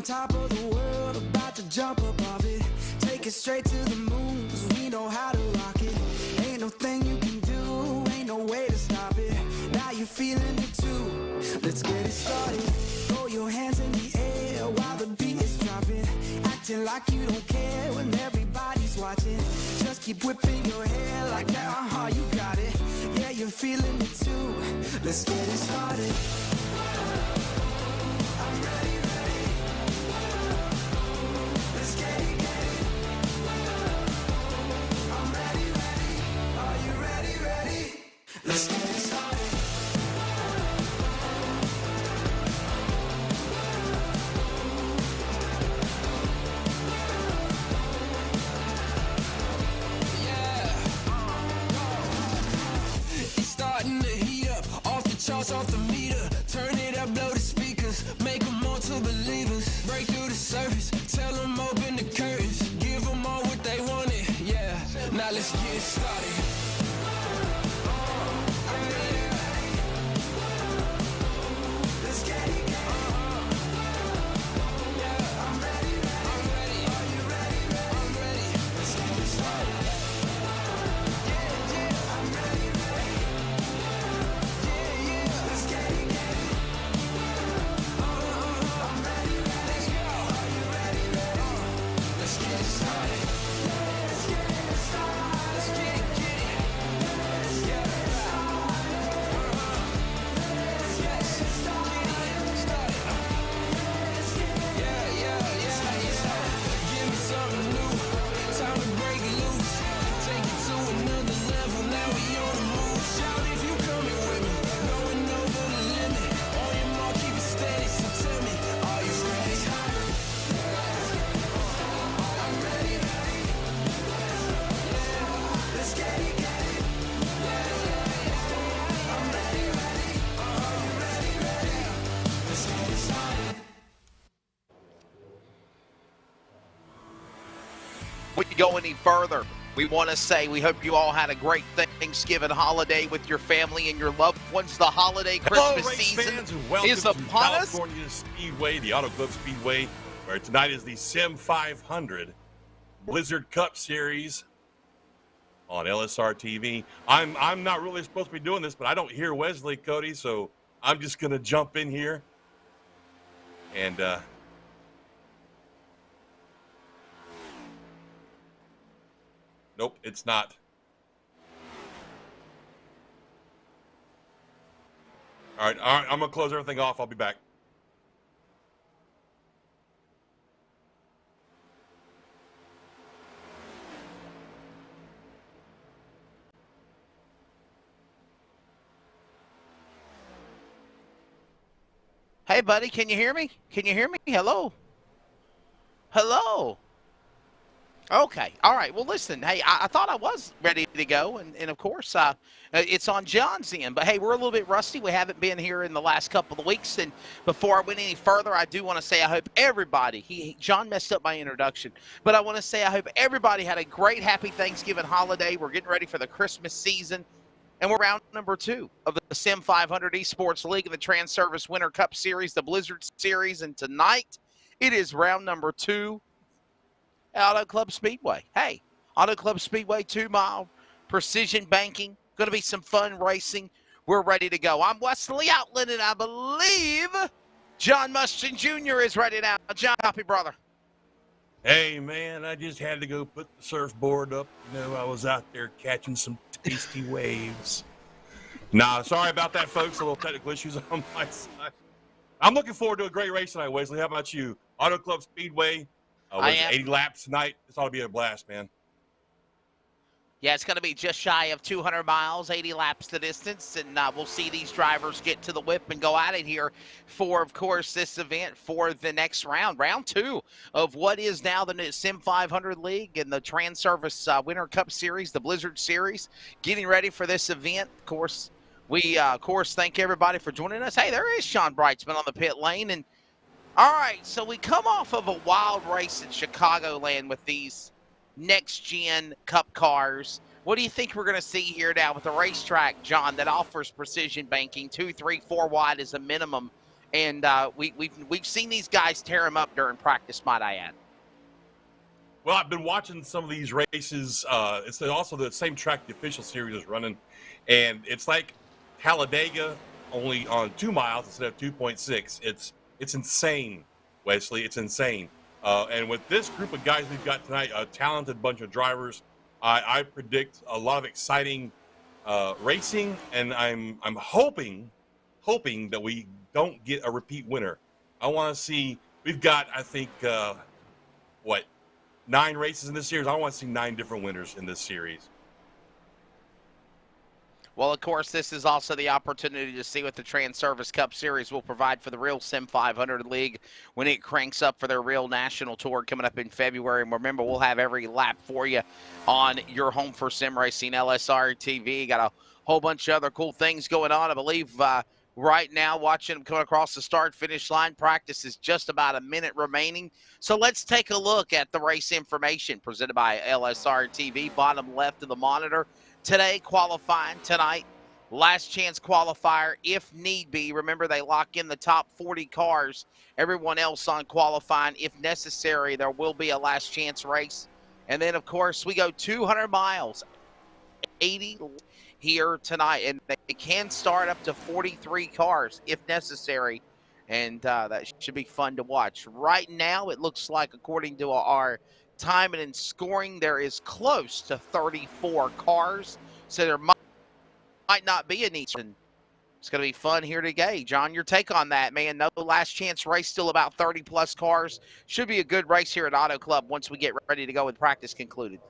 on top of the world, about to jump above it. Take it straight to the moon, 'cause we know how to rock it. Ain't no thing you can do, ain't no way to stop it. Now you're feeling it too. Let's get it started. Throw your hands in the air while the beat is dropping. Acting like you don't care when everybody's watching. Just keep whipping your hair like that, you got it. Yeah, you're feeling it too. Let's get it started. I'm ready, ready. Let's get it, get it. I'm ready, ready. Are you ready, ready? Let's get it started. Charts off the meter, turn it up, blow the speakers, make them all to believers. Break through the surface, tell them open the curtains, give them all what they wanted, yeah. Now let's get it started. I'm ready, ready. Let's get it, get it. Yeah, I'm ready, ready. I'm ready. Are you ready, ready? I'm ready. Let's get it started. Yeah, yeah, I'm ready, ready. Let's get it, get it. I'm ready, ready. Let's go. Are you ready, ready? Let's get it started. Let's get it started. Let's get it, get it. Let's get it started. Let's get it started. Let's get it. Yeah, yeah, yeah. Give me something new. Time to break loose. Take it to another level. Now we on the move. Shout if you coming with me. Going over the limit. On your mark, keep it steady. So tell me, are you ready? I'm ready, ready. Let's get it, get it. I'm ready, ready. Are you ready, ready? Let's get it started. Before we go any further, we want to say we hope you all had a great Thanksgiving holiday with your family and your loved ones. The holiday Christmas race season fans, and welcome is to upon us. California Speedway, the Auto Club Speedway, where tonight is the SIM500 Blizzard Cup Series on LSRTV. I'm not really supposed to be doing this, but I don't hear Wesley, Cody, so I'm just going to jump in here and nope, it's not. All right, I'm going to close everything off. I'll be back. Hey, buddy, can you hear me? Can you hear me? Hello? Hello? Okay. All right. Well, listen, hey, I thought I was ready to go, and of course, it's on John's end. But, hey, we're a little bit rusty. We haven't been here in the last couple of weeks. And before I went any further, I do want to say I hope everybody, John messed up my introduction, but I want to say I hope everybody had a great, happy Thanksgiving holiday. We're getting ready for the Christmas season, and we're round number 2 of the SIM500 Esports League and the Trans Service Winter Cup Series, the Blizzard Series. And tonight, it is round number 2. Auto Club Speedway. Hey, Auto Club Speedway, 2-mile precision banking. Going to be some fun racing. We're ready to go. I'm Wesley Outland, and I believe John Mustin Jr. is ready now. John, happy brother. Hey, man, I just had to go put the surfboard up. You know, I was out there catching some tasty waves. Nah, sorry about that, folks. A little technical issues on my side. I'm looking forward to a great race tonight, Wesley. How about you? Auto Club Speedway. 80 laps tonight. This ought to be a blast, man. Yeah, it's going to be just shy of 200 miles, 80 laps the distance, and we'll see these drivers get to the whip and go at it here for, of course, this event for the next round, round 2 of what is now the SIM500 League and the Trans Service Winter Cup Series, the Blizzard Series, getting ready for this event. Of course, we, thank everybody for joining us. Hey, there is Sean Brightsman on the pit lane, and all right, so we come off of a wild race in Chicagoland with these next-gen Cup cars. What do you think we're going to see here now with the racetrack, John, that offers precision banking, 2, 3, 4 wide as a minimum And we've seen these guys tear them up during practice, might I add. Well, I've been watching some of these races. It's also the same track the official series is running, and it's like Talladega, only on 2 miles instead of 2.6. It's insane, Wesley. It's insane. And with this group of guys we've got tonight, a talented bunch of drivers, I predict a lot of exciting racing, and I'm hoping that we don't get a repeat winner. I want to see. We've got, I think, what, 9 races in this series. I want to see 9 different winners in this series. Well, of course, this is also the opportunity to see what the Trans Service Cup Series will provide for the real SIM500 League when it cranks up for their real national tour coming up in February. And remember, we'll have every lap for you on your home for sim racing, LSRTV. Got a whole bunch of other cool things going on. I believe right now, watching them come across the start-finish line, practice is just about a minute remaining. So let's take a look at the race information presented by LSRTV, bottom left of the monitor. Today, qualifying tonight, last chance qualifier if need be. Remember, they lock in the top 40 cars. Everyone else on qualifying. If necessary, there will be a last chance race. And then, of course, we go 200 miles, 80 here tonight. And they can start up to 43 cars if necessary. And that should be fun to watch. Right now, it looks like, according to our timing and scoring, there is close to 34 cars, so there might not be a need. And it's going to be fun here today. John, your take on that, man? No last chance race, still about 30 plus cars. Should be a good race here at Auto Club once we get ready to go with practice concluded.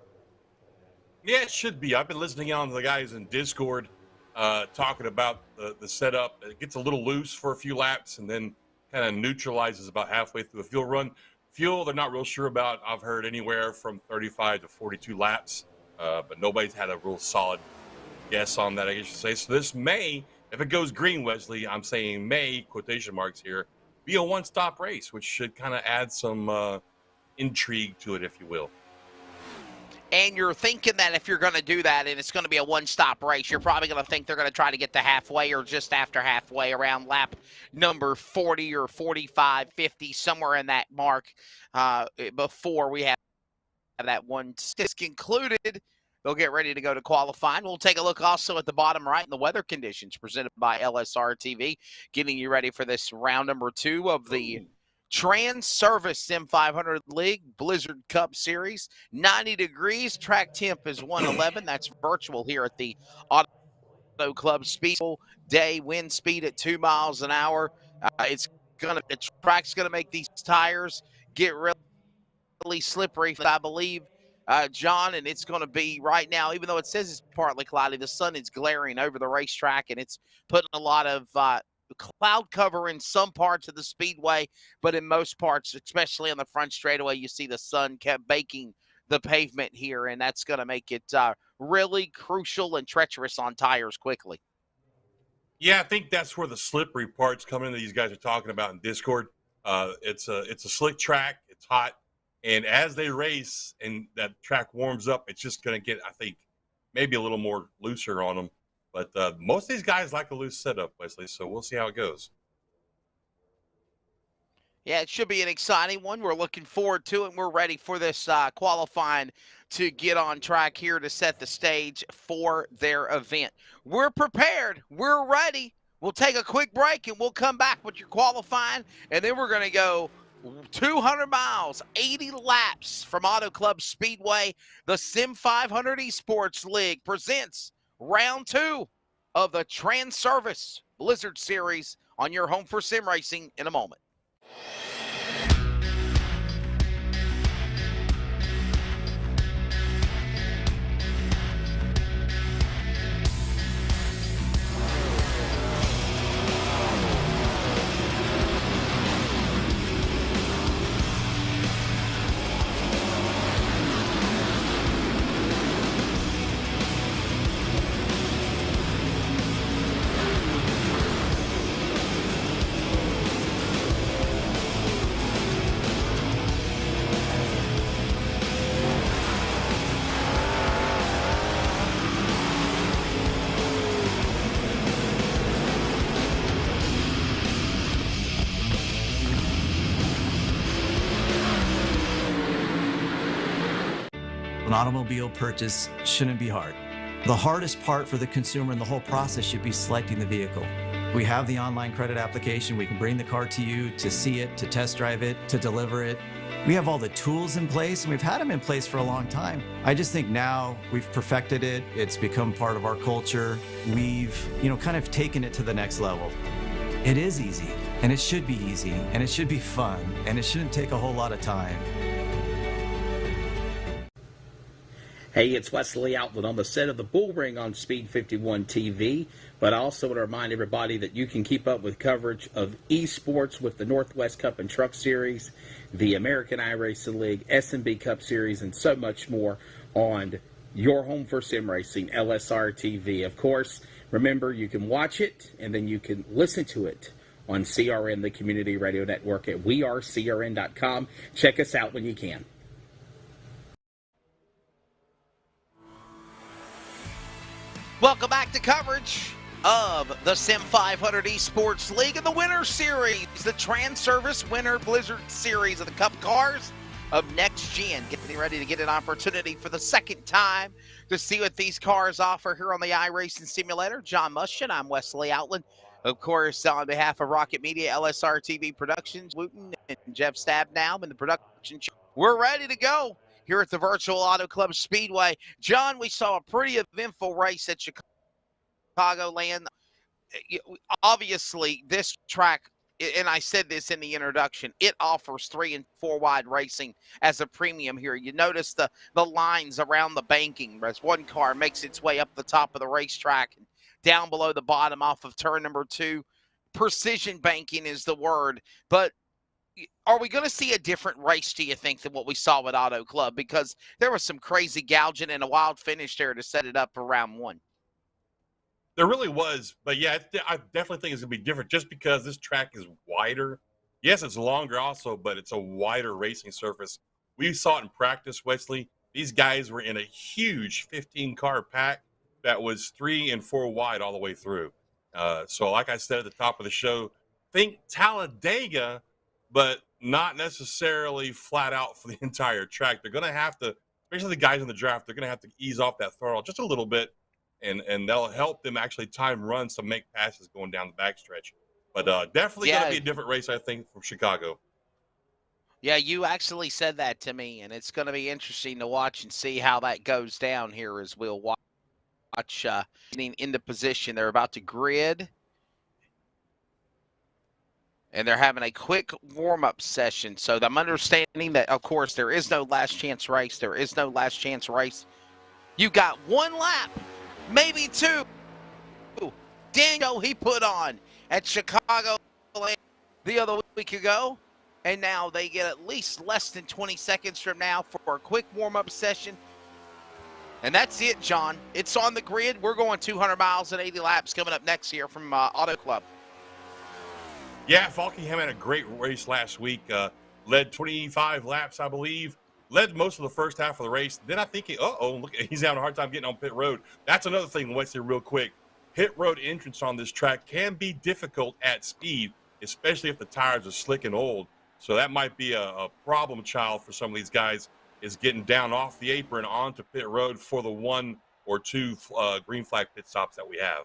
Yeah, it should be. I've been listening on to the guys in Discord talking about the setup. It gets a little loose for a few laps and then kind of neutralizes about halfway through the fuel run. Fuel, they're not real sure about. I've heard anywhere from 35 to 42 laps, but nobody's had a real solid guess on that, I guess you should say. So this may, if it goes green, Wesley, I'm saying may, quotation marks here, be a one-stop race, which should kind of add some intrigue to it, if you will. And you're thinking that if you're going to do that and it's going to be a one-stop race, you're probably going to think they're going to try to get to halfway or just after halfway around lap number 40 or 45, 50, somewhere in that mark before we have that one is concluded. They'll get ready to go to qualifying. We'll take a look also at the bottom right in the weather conditions presented by LSRTV, getting you ready for this round number 2 of the Trans Service SIM500 League Blizzard Cup Series. 90 degrees. Track temp is 111. That's virtual here at the Auto Club Speed Day. Wind speed at 2 miles an hour. The track's gonna make these tires get really slippery, I believe, John, and it's going to be right now, even though it says it's partly cloudy, the sun is glaring over the racetrack, and it's putting a lot of cloud cover in some parts of the speedway, but in most parts, especially on the front straightaway, you see the sun kept baking the pavement here, and that's going to make it really crucial and treacherous on tires quickly. Yeah, I think that's where the slippery parts come in that these guys are talking about in Discord. It's a slick track. It's hot. And as they race and that track warms up, it's just going to get, I think, maybe a little more looser on them. But most of these guys like a loose setup, Wesley, so we'll see how it goes. Yeah, it should be an exciting one. We're looking forward to it. We're ready for this qualifying to get on track here to set the stage for their event. We're prepared. We're ready. We'll take a quick break, and we'll come back with your qualifying, and then we're going to go 200 miles, 80 laps from Auto Club Speedway. The SIM500 Esports League presents round 2 of the Trans Service Blizzard Series on your home for sim racing in a moment. An automobile purchase shouldn't be hard. The hardest part for the consumer in the whole process should be selecting the vehicle. We have the online credit application. We can bring the car to you to see it, to test drive it, to deliver it. We have all the tools in place, and we've had them in place for a long time. I just think now we've perfected it. It's become part of our culture. We've, kind of taken it to the next level. It is easy, and it should be easy, and it should be fun, and it shouldn't take a whole lot of time. Hey, it's Wesley Outland on the set of the Bull Ring on Speed 51 TV, but I also want to remind everybody that you can keep up with coverage of esports with the Northwest Cup and Truck Series, the American iRacing League, S&B Cup Series, and so much more on your home for sim racing, LSRTV. Of course, remember, you can watch it, and then you can listen to it on CRN, the community radio network at wearecrn.com. Check us out when you can. Welcome back to coverage of the SIM500 Esports League and the Winter Series, the Trans-Service Winter Blizzard Series of the Cup cars of next gen. Getting ready to get an opportunity for the second time to see what these cars offer here on the iRacing Simulator. John Muschin, I'm Wesley Outland. Of course, on behalf of Rocket Media, LSRTV Productions, Wooten and Jeff Stabnow in the production. We're ready to go here at the Virtual Auto Club Speedway. John, we saw a pretty eventful race at Chicagoland. Obviously, this track, and I said this in the introduction, it offers 3 and 4 wide racing as a premium here. You notice the lines around the banking as one car makes its way up the top of the racetrack and down below the bottom off of turn number 2. Precision banking is the word, but are we going to see a different race, do you think, than what we saw with Auto Club? Because there was some crazy gouging and a wild finish there to set it up for round 1. There really was, but yeah, I definitely think it's going to be different just because this track is wider. Yes, it's longer also, but it's a wider racing surface. We saw it in practice, Wesley. These guys were in a huge 15-car pack that was 3 and 4 wide all the way through. So like I said at the top of the show, think Talladega, but not necessarily flat out for the entire track. They're going to have to, especially the guys in the draft, they're going to have to ease off that throttle just a little bit, and that'll help them actually time runs to make passes going down the backstretch. But definitely going to be a different race, I think, from Chicago. Yeah, you actually said that to me, and it's going to be interesting to watch and see how that goes down here as we'll watch getting into position. They're about to grid, and they're having a quick warm-up session. So I'm understanding that, of course, there is no last chance race. There is no last chance race. You got 1 lap, maybe 2. Daniel, he put on at Chicago the other week ago, and now they get at least less than 20 seconds from now for a quick warm-up session. And that's it, John. It's on the grid. We're going 200 miles and 80 laps coming up next here from Auto Club. Yeah, Falkingham had a great race last week. Led 25 laps, I believe. Led most of the first half of the race. Then I think, look, he's having a hard time getting on pit road. That's another thing, Wesley, real quick. Pit road entrance on this track can be difficult at speed, especially if the tires are slick and old. So that might be a problem child for some of these guys, is getting down off the apron onto pit road for the 1 or 2 green flag pit stops that we have.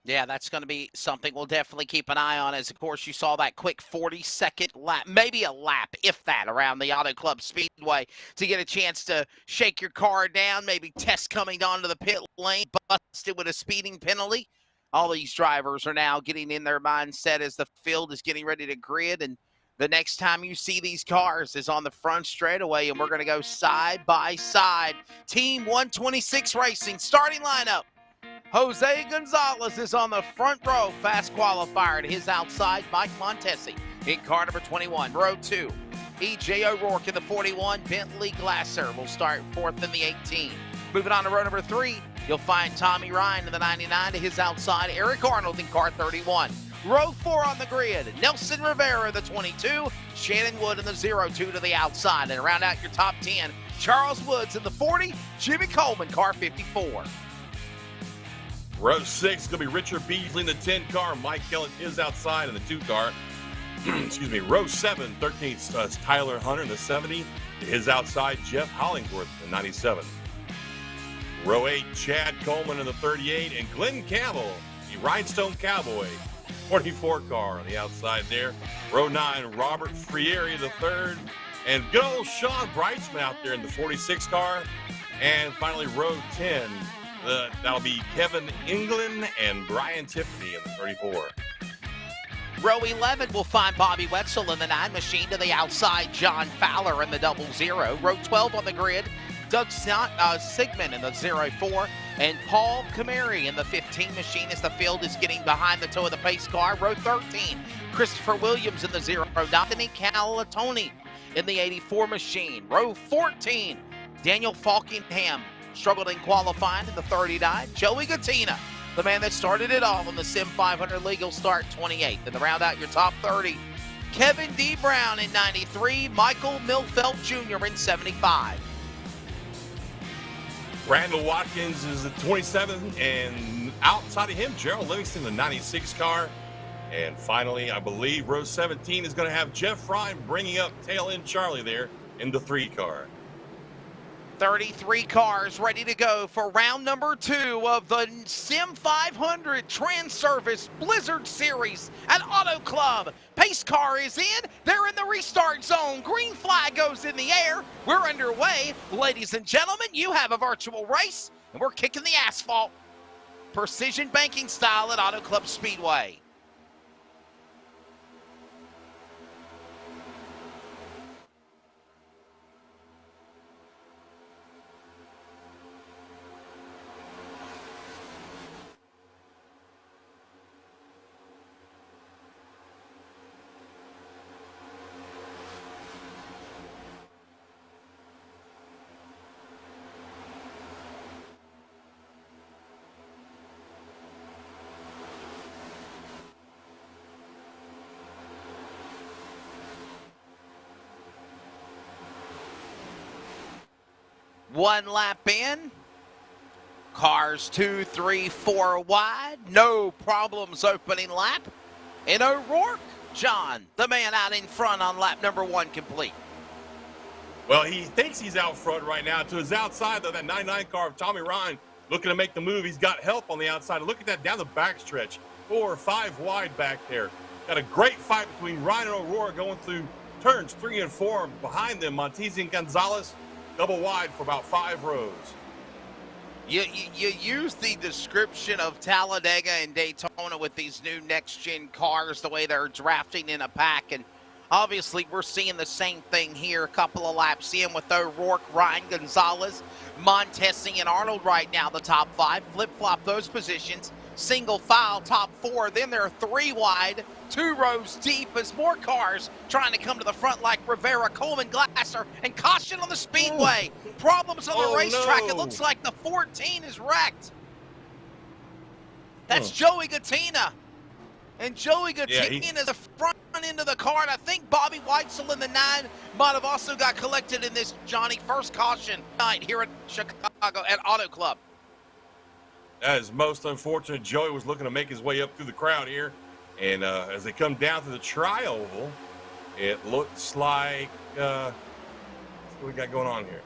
Yeah, that's going to be something we'll definitely keep an eye on, as, of course, you saw that quick 40-second lap, maybe a lap, if that, around the Auto Club Speedway to get a chance to shake your car down, maybe test coming onto the pit lane, busted with a speeding penalty. All these drivers are now getting in their mindset as the field is getting ready to grid, and the next time you see these cars is on the front straightaway, and we're going to go side by side. Team 126 Racing, starting lineup. Jose Gonzalez is on the front row, fast qualifier to his outside. Mike Montesi in car number 21. Row 2, E.J. O'Rourke in the 41. Bentley Glasser will start 4th in the 18. Moving on to row number 3, you'll find Tommy Ryan in the 99 to his outside. Eric Arnold in car 31. Row 4 on the grid, Nelson Rivera, the 22, Shannon Wood in the 02 to the outside. And round out your top 10, Charles Woods in the 40, Jimmy Coleman, car 54. Row 6 is going to be Richard Beasley in the 10 car, Mike Kellett is outside in the 2 car. Excuse me. Row 7, 13th, Tyler Hunter in the 70, His outside, Jeff Hollingsworth in 97. Row 8, Chad Coleman in the 38, and Glenn Campbell, the Rhinestone Cowboy, 44 car on the outside there. Row 9, Robert Frieri the third, and good old Sean Brightsman out there in the 46 car. And finally, row 10, that'll be Kevin England and Brian Tiffany in the 34. Row 11 will find Bobby Wetzel in the 9 machine to the outside, John Fowler in the 00. Row 12 on the grid, Doug Sigmund in the 04, and Paul Cameri in the 15 machine as the field is getting behind the toe of the pace car. Row 13, Christopher Williams in the 09, Anthony Calatoni in the 84 machine. Row 14, Daniel Falkingham struggled in qualifying in the 39. Joey Gattina, the man that started it all in the SIM500 legal start, 28th. And to round out your top 30, Kevin D. Brown in 93, Michael Milfeld Jr. in 75. Randall Watkins is at 27, and outside of him, Gerald Livingston, the 96 car. And finally, I believe row 17 is going to have Jeff Ryan bringing up tail end Charlie there in the 3 car. 33 cars ready to go for round number 2 of the SIM500 Trans-Service Blizzard Series at Auto Club. Pace car is in. They're in the restart zone. Green flag goes in the air. We're underway. Ladies and gentlemen, you have a virtual race, and we're kicking the asphalt. Precision banking style at Auto Club Speedway. One lap in. Cars 2, 3, 4 wide. No problems opening lap. And O'Rourke, John, the man out in front on lap number 1 complete. Well, he thinks he's out front right now. To his outside, though, that 99 car of Tommy Ryan looking to make the move. He's got help on the outside. Look at that down the backstretch. 4 or 5 wide back there. Got a great fight between Ryan and O'Rourke going through turns 3 and 4. Behind them, Montesi and Gonzalez double wide for about 5 rows. You use the description of Talladega and Daytona with these new next-gen cars, the way they're drafting in a pack, and obviously we're seeing the same thing here a couple of laps in with O'Rourke, Ryan Gonzalez, Montesi, and Arnold right now, the top 5. Flip-flop those positions. Single file, top 4. Then they're 3 wide, 2 rows deep as more cars trying to come to the front like Rivera, Coleman, Glasser, and caution on the speedway. Problems on the racetrack. No. It looks like the 14 is wrecked. That's Joey Gattina. And Joey Gattina is the front end of the car. And I think Bobby Weitzel in the 9 might have also got collected in this, Johnny. First caution night here at Chicago at Auto Club. That is most unfortunate. Joey was looking to make his way up through the crowd here. And as they come down to the tri-oval, it looks like, what we got going on here?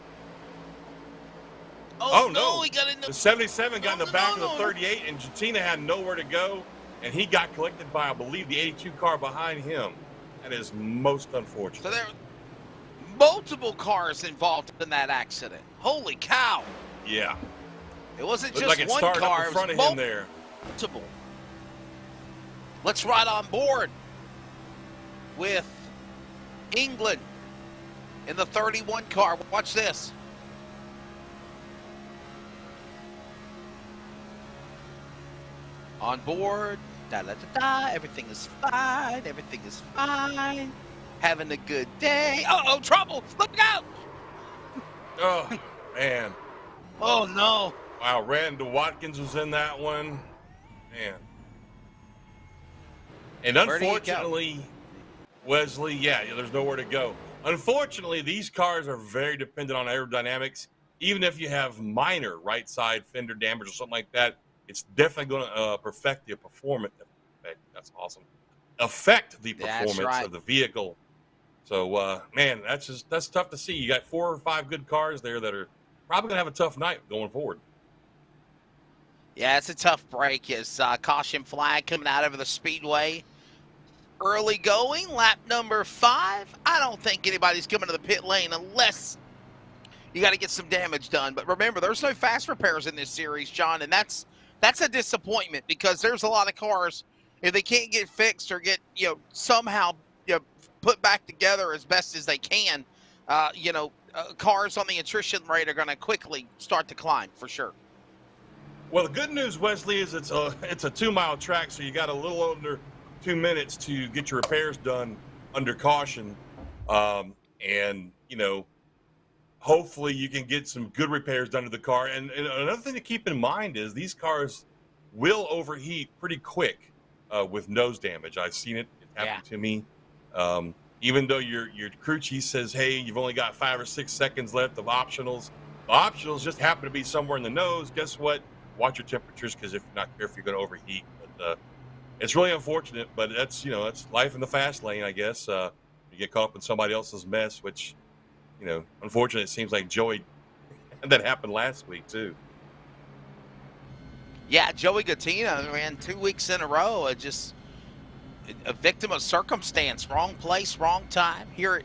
Oh no, he got in the 77 got in the back of the 38, and Gattina had nowhere to go, and he got collected by, I believe, the 82 car behind him. That is most unfortunate. So there are multiple cars involved in that accident. Holy cow. Yeah. It wasn't Looked just like it one started car. up in front of him there. Multiple. Let's ride on board with England in the 31 car. Watch this. On board. Da da da da. Everything is fine. Everything is fine. Having a good day. Uh-oh, trouble. Look out. Oh, man. Oh, no. Wow, Randall Watkins was in that one. Man. And unfortunately, Wesley, there's nowhere to go. Unfortunately, these cars are very dependent on aerodynamics. Even if you have minor right side fender damage or something like that, it's definitely going to affect the performance. That's awesome. Affect the performance of the vehicle. So, man, that's tough to see. You got 4 or 5 good cars there that are probably gonna have a tough night going forward. Yeah, it's a tough break. Is caution flag coming out over the speedway. Early going, lap number 5. I don't think anybody's coming to the pit lane unless you got to get some damage done. But remember, there's no fast repairs in this series, John, and that's a disappointment because there's a lot of cars, if they can't get fixed or get somehow put back together as best as they can, cars on the attrition rate are going to quickly start to climb for sure. Well, the good news, Wesley, is it's a 2-mile track, so you got a little under 2 minutes to get your repairs done under caution, and hopefully you can get some good repairs done to the car. And another thing to keep in mind is these cars will overheat pretty quick with nose damage. I've seen it happen to me. Even though your crew chief says, hey, you've only got 5 or 6 seconds left of optionals, the optionals just happen to be somewhere in the nose. Guess what? Watch your temperatures, because if you're not careful, you're going to overheat. But it's really unfortunate, but that's life in the fast lane, I guess. You get caught up in somebody else's mess, which unfortunately, it seems like Joey, that happened last week too. Yeah, Joey Gottina ran 2 weeks in a row, just a victim of circumstance. Wrong place, wrong time. Here at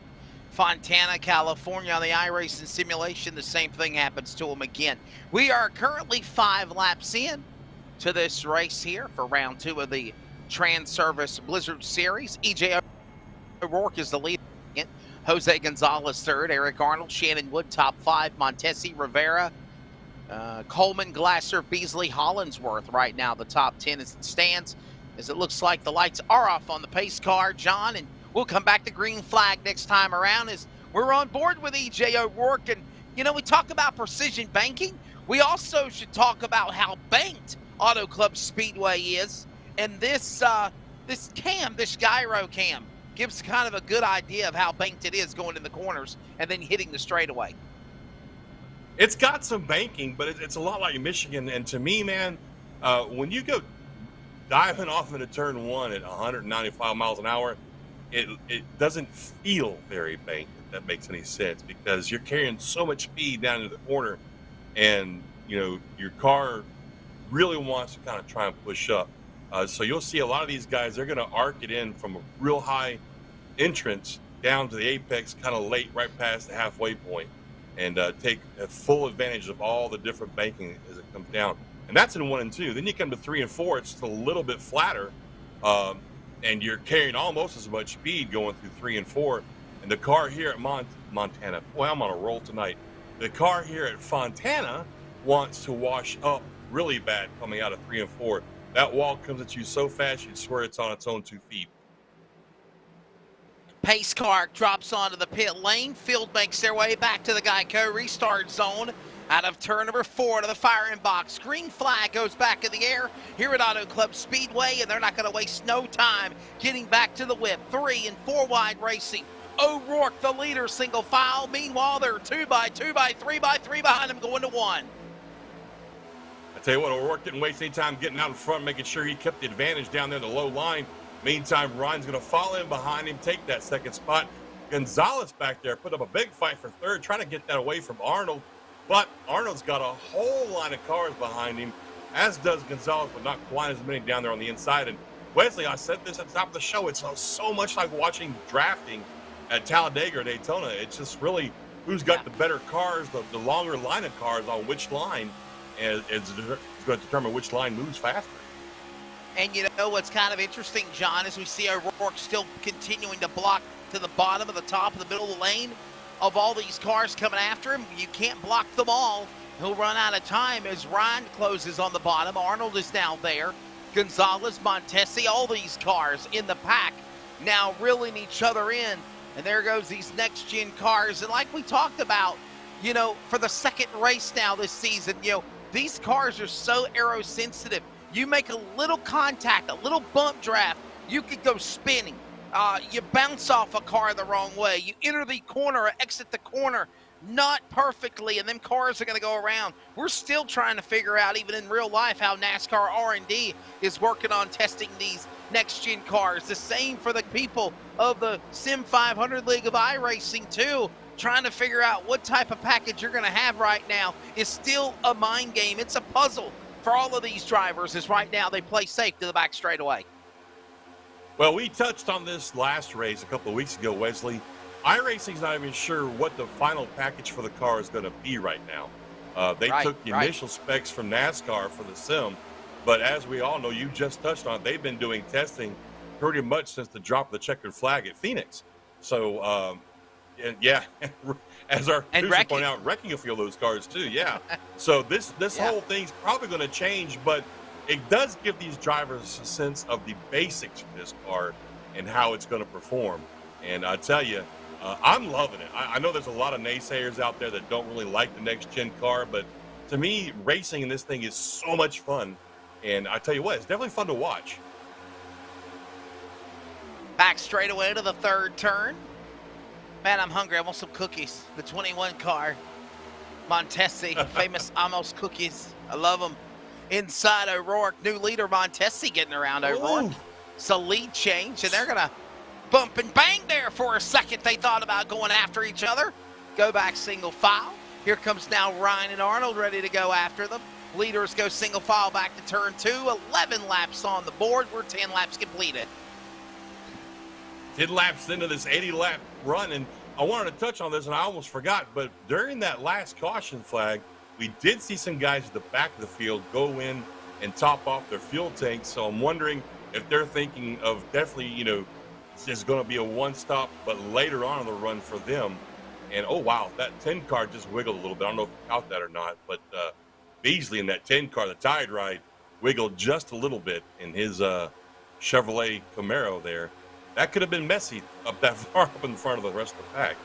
Fontana, California on the iRacing simulation, the same thing happens to him again. We are currently 5 laps in to this race here for round 2 of the Trans Service Blizzard Series. EJ O'Rourke is the leader. Jose Gonzalez third, Eric Arnold, Shannon Wood top 5, Montesi, Rivera, Coleman, Glasser, Beasley, Hollinsworth right now the top 10 as it stands, as it looks like the lights are off on the pace car, John, and we'll come back to green flag next time around as we're on board with EJ O'Rourke. And we talk about precision banking. We also should talk about how banked Auto Club Speedway is, and this gyro cam gives kind of a good idea of how banked it is going in the corners and then hitting the straightaway. It's got some banking, but it's a lot like Michigan. And to me, man, when you go diving off into turn 1 at 195 miles an hour, it doesn't feel very banked, if that makes any sense, because you're carrying so much speed down into the corner, and your car really wants to kind of try and push up. So you'll see a lot of these guys, they're going to arc it in from a real high entrance down to the apex kind of late, right past the halfway point, and take full advantage of all the different banking as it comes down. And that's in 1 and 2. Then you come to 3 and 4, it's just a little bit flatter, and you're carrying almost as much speed going through 3 and 4. And the car here at Montana, boy, I'm on a roll tonight. The car here at Fontana wants to wash up really bad coming out of 3 and 4. That wall comes at you so fast, you'd swear it's on its own 2 feet. Pace car drops onto the pit lane. Field makes their way back to the Geico restart zone. Out of turn number 4 to the firing box. Green flag goes back in the air here at Auto Club Speedway, and they're not going to waste no time getting back to the whip. 3 and 4 wide racing. O'Rourke, the leader, single file. Meanwhile, they're 2 by 2 by 3 by 3 behind him, going to 1. I tell you what, O'Rourke didn't waste any time getting out in front, making sure he kept the advantage down there in the low line. Meantime, Ryan's going to fall in behind him, take that second spot. Gonzalez back there put up a big fight for third, trying to get that away from Arnold. But Arnold's got a whole line of cars behind him, as does Gonzalez, but not quite as many down there on the inside. And Wesley, I said this at the top of the show, it's so much like watching drafting at Talladega or Daytona. It's just really who's got the better cars, the longer line of cars on which line, and it's going to determine which line moves faster. And what's kind of interesting, John, is we see O'Rourke still continuing to block to the bottom of the top of the middle of the lane of all these cars coming after him. You can't block them all. He'll run out of time as Ryan closes on the bottom. Arnold is now there. Gonzalez, Montesi, all these cars in the pack now reeling each other in. And there goes these next-gen cars. And like we talked about, for the second race now this season, these cars are so aero-sensitive. You make a little contact, a little bump draft, you could go spinning. You bounce off a car the wrong way. You enter the corner or exit the corner not perfectly, and them cars are going to go around. We're still trying to figure out, even in real life, how NASCAR R&D is working on testing these next-gen cars. The same for the people of the SIM500 League of iRacing, too. Trying to figure out what type of package you're going to have right now is still a mind game. It's a puzzle for all of these drivers, as right now they play safe to the back straightaway. Well, we touched on this last race a couple of weeks ago, Wesley. iRacing's not even sure what the final package for the car is going to be right now. They took the initial specs from NASCAR for the sim, but as we all know, you just touched on it, they've been doing testing pretty much since the drop of the checkered flag at Phoenix. So, yeah, as our producer pointed out, wrecking a few of those cars too. Yeah. So this whole thing's probably going to change, but it does give these drivers a sense of the basics of this car and how it's going to perform. And I tell you, I'm loving it. I know there's a lot of naysayers out there that don't really like the next gen car, but to me, racing in this thing is so much fun. And I tell you what, it's definitely fun to watch. Back straight away to the third turn. Man, I'm hungry. I want some cookies. The 21 car, Montesi, famous Amos cookies. I love them. Inside O'Rourke, new leader Montesi getting around O'Rourke. It's a lead change, and they're going to bump and bang there for a second. They thought about going after each other. Go back single file. Here comes now Ryan and Arnold ready to go after them. Leaders go single file back to turn 2. 11 laps on the board. We're 10 laps completed. 10 laps into this 80-lap run, and I wanted to touch on this, and I almost forgot, but during that last caution flag, we did see some guys at the back of the field go in and top off their fuel tanks, so I'm wondering if they're thinking of definitely, you know, it's going to be a one-stop, but later on in the run for them. And, oh, wow, that 10 car just wiggled a little bit. I don't know if you caught that or not, but Beasley in that 10 car, the Tide Ride, wiggled just a little bit in his Chevrolet Camaro there. That could have been messy up that far up in front of the rest of the pack.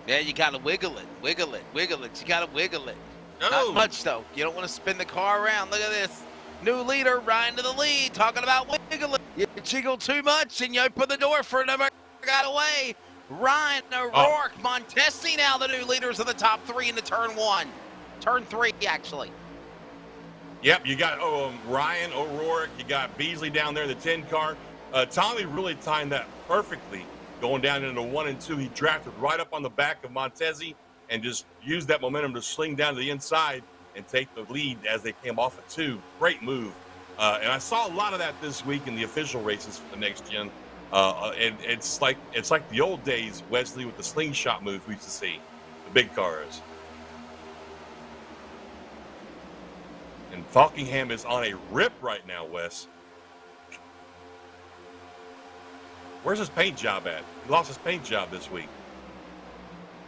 Yeah, you got to wiggle it, wiggle it, wiggle it. You got to wiggle it. Not much, though. You don't want to spin the car around. Look at this. New leader, Ryan to the lead, talking about wiggling. You jiggle too much, and you open the door for another got away. Ryan O'Rourke, Montesi now the new leaders of the top 3 into turn 1. Turn 3, actually. Yep, you got Ryan O'Rourke, you got Beasley down there, the 10 car. Tommy really timed that perfectly, going down into 1 and 2. He drafted right up on the back of Montesi and just used that momentum to sling down to the inside and take the lead as they came off of 2. Great move. And I saw a lot of that this week in the official races for the next gen. And it's like the old days, Wesley, with the slingshot move we used to see, the big cars. And Falkingham is on a rip right now, Wes. Where's his paint job at? He lost his paint job this week.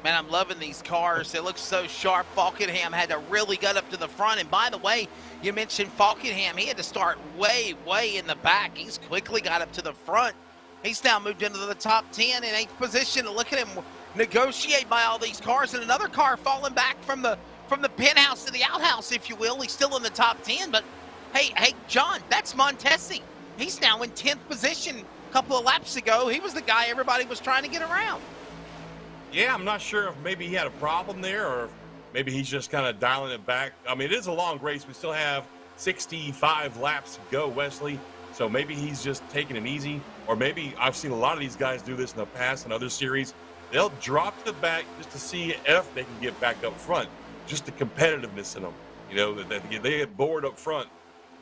Man, I'm loving these cars. They look so sharp. Falkingham had to really get up to the front. And by the way, you mentioned Falkingham. He had to start way, way in the back. He's quickly got up to the front. He's now moved into the top 10 in 8th position. Look at him negotiate by all these cars. And another car falling back from the penthouse to the outhouse, if you will. He's still in the top 10. But, hey, John, that's Montesi. He's now in 10th position. A couple of laps ago, he was the guy everybody was trying to get around. Yeah, I'm not sure if maybe he had a problem there or if maybe he's just kind of dialing it back. I mean, it is a long race. We still have 65 laps to go, Wesley. So maybe he's just taking it easy. Or maybe I've seen a lot of these guys do this in the past in other series. They'll drop to the back just to see if they can get back up front. Just the competitiveness in them. You know, they get bored up front.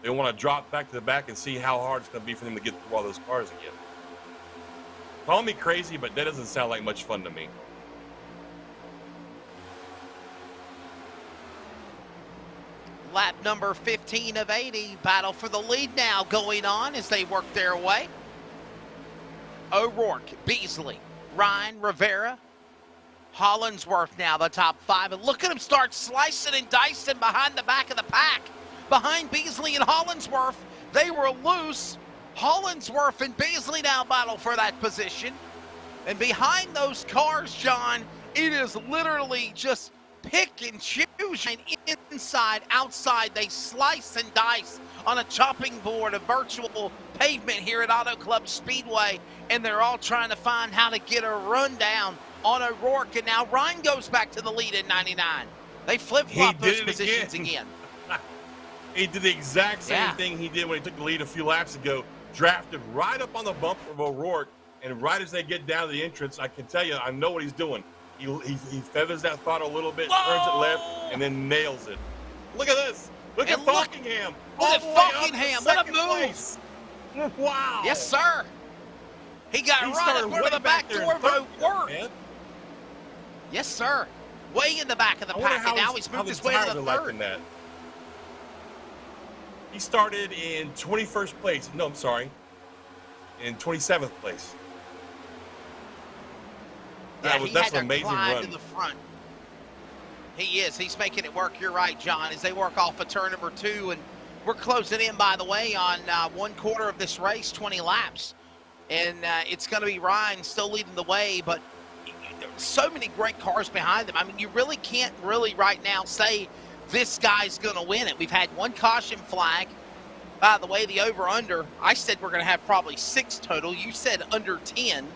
They want to drop back to the back and see how hard it's going to be for them to get through all those cars again. Call me crazy, but that doesn't sound like much fun to me. Lap number 15 of 80. Battle for the lead now going on as they work their way. O'Rourke, Beasley, Ryan, Rivera, Hollinsworth now the top 5. And look at him start slicing and dicing behind the back of the pack. Behind Beasley and Hollinsworth, they were loose. Hollinsworth and Beasley now battle for that position. And behind those cars, John, it is literally just pick and choose inside, outside. They slice and dice on a chopping board, a virtual pavement here at Auto Club Speedway, and they're all trying to find how to get a rundown on O'Rourke. And now Ryan goes back to the lead in 99. They flip-flop those positions again. He did the exact same thing he did when he took the lead a few laps ago. Drafted right up on the bumper of O'Rourke, and right as they get down to the entrance, I can tell you, I know what he's doing. He feathers that throttle a little bit, turns it left, and then nails it. Look at this. Look at Falkingham. Look at Falkingham. What a move. Place. Wow. Yes, sir. He got right up into the back door of O'Rourke. Yes, sir. Way in the back of the pack, and now he's moved his way to the third. He started in 21st place. No, I'm sorry. In 27th place. That's an amazing run. To the front. He is. He's making it work. You're right, John, as they work off of turn number 2. And we're closing in, by the way, on 1/4 of this race, 20 laps. And it's going to be Ryan still leading the way, but so many great cars behind them. I mean, you really can't right now say this guy's going to win it. We've had one caution flag. By the way, the over-under, I said we're going to have probably 6 total. You said under 10.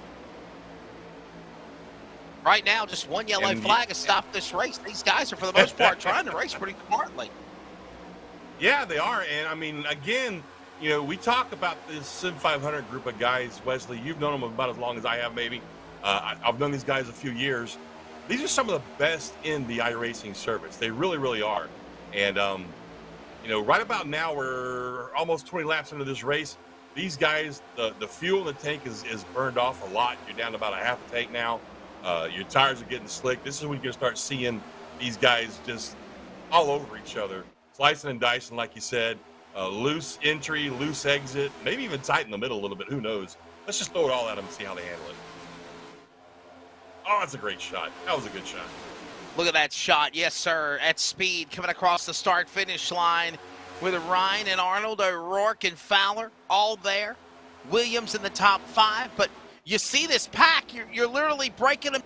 Right now, just one yellow flag has stopped this race. These guys are, for the most part, trying to race pretty smartly. Yeah, they are. And, I mean, again, you know, we talk about this SIM500 group of guys. Wesley, you've known them about as long as I have, maybe. I've known these guys a few years. These are some of the best in the iRacing service. They really, really are. And, you know, right about now, we're almost 20 laps into this race. These guys, the fuel in the tank is burned off a lot. You're down to about a half a tank now. Your tires are getting slick. This is when you're going to start seeing these guys just all over each other, slicing and dicing, like you said. Loose entry, loose exit, maybe even tight in the middle a little bit. Who knows? Let's just throw it all at them and see how they handle it. Oh, that's a great shot. That was a good shot. Look at that shot. Yes, sir. At speed, coming across the start-finish line with Ryan and Arnold, O'Rourke and Fowler all there. Williams in the top 5. But you see this pack. You're literally breaking them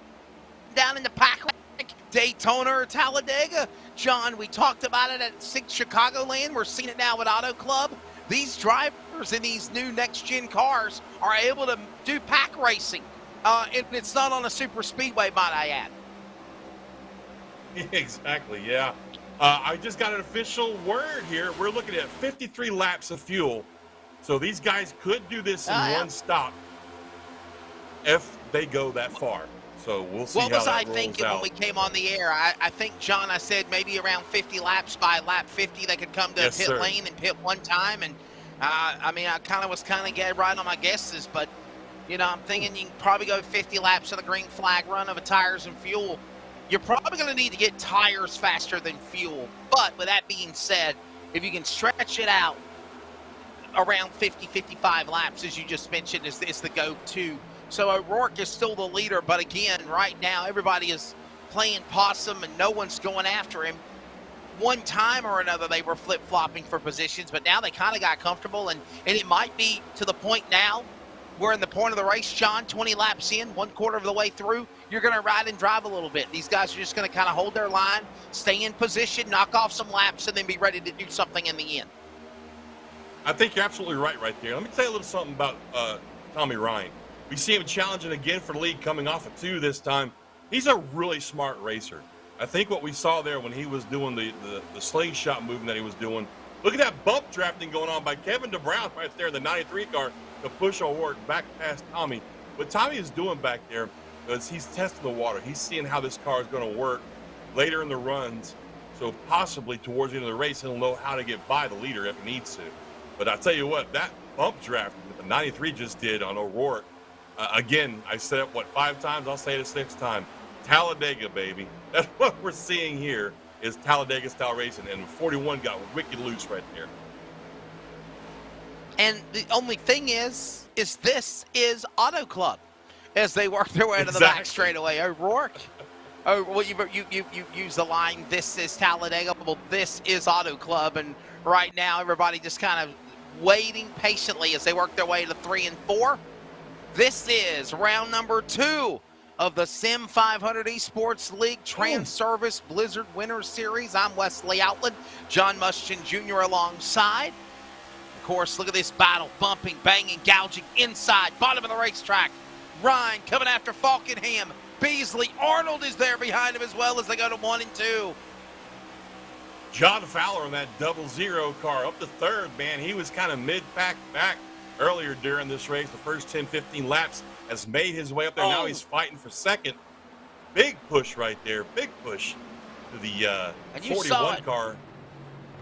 down into pack like Daytona or Talladega. John, we talked about it at Chicagoland. We're seeing it now at Auto Club. These drivers in these new next-gen cars are able to do pack racing. And it's not on a super speedway, might I add. Exactly, yeah. I just got an official word here. We're looking at 53 laps of fuel. So these guys could do this in one stop if they go that far. So we'll see how that rolls out. What was I thinking when we came on the air? I think, John, I said maybe around 50 laps. By lap 50, they could come to pit lane and pit one time. And, I mean, I was getting right on my guesses. But, you know, I'm thinking you can probably go 50 laps of the green flag run of a tires and fuel. You're probably going to need to get tires faster than fuel. But with that being said, if you can stretch it out around 50, 55 laps, as you just mentioned, is the go-to. So O'Rourke is still the leader. But again, right now, everybody is playing possum and no one's going after him. One time or another, they were flip-flopping for positions, but now they kind of got comfortable. And it might be to the point now, we're in the point of the race, John, 20 laps in, 1/4 of the way through, you're going to ride and drive a little bit. These guys are just going to kind of hold their line, stay in position, knock off some laps, and then be ready to do something in the end. I think you're absolutely right there. Let me tell you a little something about Tommy Ryan. We see him challenging again for the lead, coming off of 2 this time. He's a really smart racer. I think what we saw there when he was doing the slingshot movement that he was doing, look at that bump drafting going on by Kevin DeBrown right there in the 93 car to push O'Rourke back past Tommy. What Tommy is doing back there is he's testing the water. He's seeing how this car is going to work later in the runs. So possibly towards the end of the race, he'll know how to get by the leader if he needs to. But I tell you what, that bump draft that the 93 just did on O'Rourke, again, I said it, 5 times? I'll say it a 6th time. Talladega, baby. That's what we're seeing here is Talladega-style racing, and 41 got wicked loose right there. And the only thing is this is Auto Club as they work their way to the back straightaway. O'Rourke, well, you use the line, this is Talladega. Well, this is Auto Club, and right now everybody just kind of waiting patiently as they work their way to 3 and 4. This is round number 2 of the SIM500 Esports League Trans-Service Blizzard Winter Series. I'm Wesley Outland, John Muschin Jr. alongside. Of course, look at this battle, bumping, banging, gouging inside, bottom of the racetrack. Ryan coming after Falkenham. Beasley, Arnold is there behind him as well as they go to 1 and 2. John Fowler in that 0-0 car up to third, man. He was kind of mid-pack back earlier during this race. The first 10, 15 laps has made his way up there. Now he's fighting for second. Big push right there. Big push to the 41 car.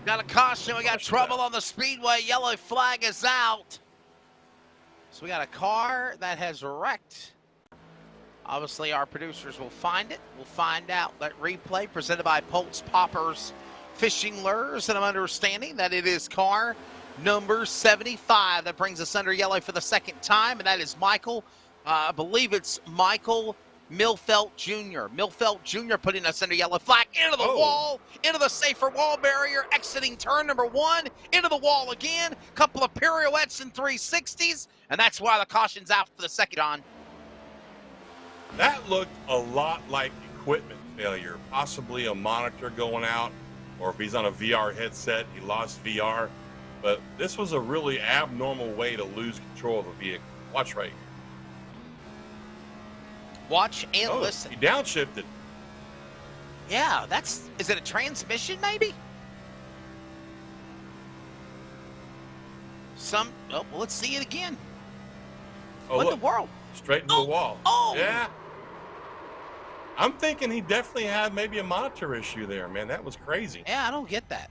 Got a caution. We got trouble on the speedway. Yellow flag is out. So we got a car that has wrecked. Obviously, our producers will find it. We'll find out that replay presented by Pulse Poppers Fishing Lures, and I'm understanding that it is car number 75 that brings us under yellow for the second time, and that is Michael. I believe it's Michael Milfelt Jr. Milfelt Jr. putting us under yellow flag, into the wall, into the safer wall barrier, exiting turn number 1, into the wall again, couple of pirouettes and 360s, and that's why the caution's out for the second on. That looked a lot like equipment failure, possibly a monitor going out, or if he's on a VR headset, he lost VR. But this was a really abnormal way to lose control of a vehicle. Watch right here. Watch and listen. He downshifted. Yeah, is it a transmission maybe? Well, let's see it again. Oh, what look, in the world? Straight into the wall. Oh! Yeah. I'm thinking he definitely had maybe a monitor issue there, man. That was crazy. Yeah, I don't get that.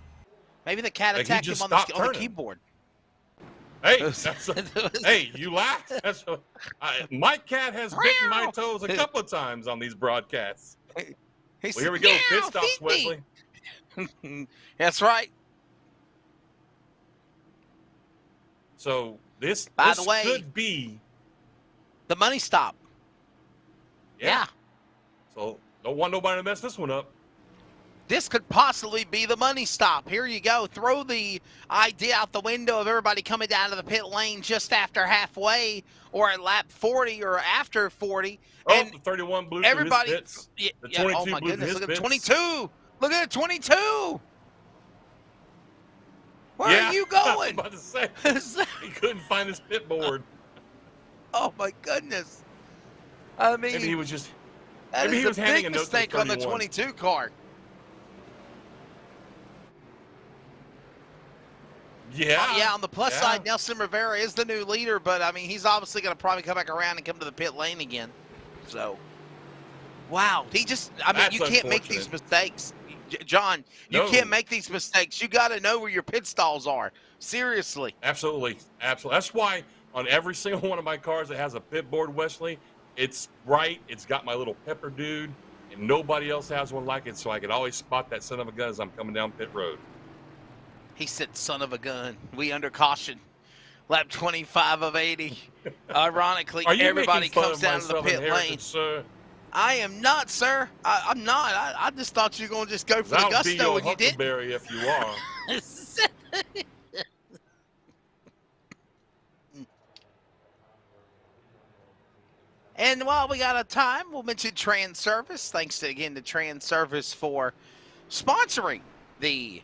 Maybe the cat Like attacked him on the keyboard. Hey, hey, you laughed. Mike Cat has bitten my toes a couple of times on these broadcasts. Well, here we go. Pit stops, Wesley. That's right. So this By the way, could be the money stop. Yeah. So don't want nobody to mess this one up. This could possibly be the money stop. Here you go. Throw the idea out the window of everybody coming down to the pit lane just after halfway or at lap 40 or after 40. Oh, and the 31 blew everybody, through his bits. The 22 oh my blew goodness, through look his at bits. 22. Look at it, 22. Where are you going? I was about to say, he couldn't find his pit board. Oh my goodness. I mean, maybe he was just, maybe he was handing a note to the mistake on the 31. 22 car. Yeah. Yeah, on the plus side, Nelson Rivera is the new leader, but, I mean, he's obviously going to probably come back around and come to the pit lane again. So, wow. You can't make these mistakes. John, you can't make these mistakes. You got to know where your pit stalls are. Seriously. Absolutely. Absolutely. That's why on every single one of my cars that has a pit board, Wesley, it's bright. It's got my little pepper dude, and nobody else has one like it, so I can always spot that son of a gun as I'm coming down pit road. He said, son of a gun. We under caution. Lap 25 of 80. Ironically, everybody comes down to the pit lane. Sir? I am not, sir. I'm not. I just thought you were going to just go for the gusto, and you didn't. If you are. And while we got a time, we'll mention Trans-Service. Thanks again to Trans-Service for sponsoring the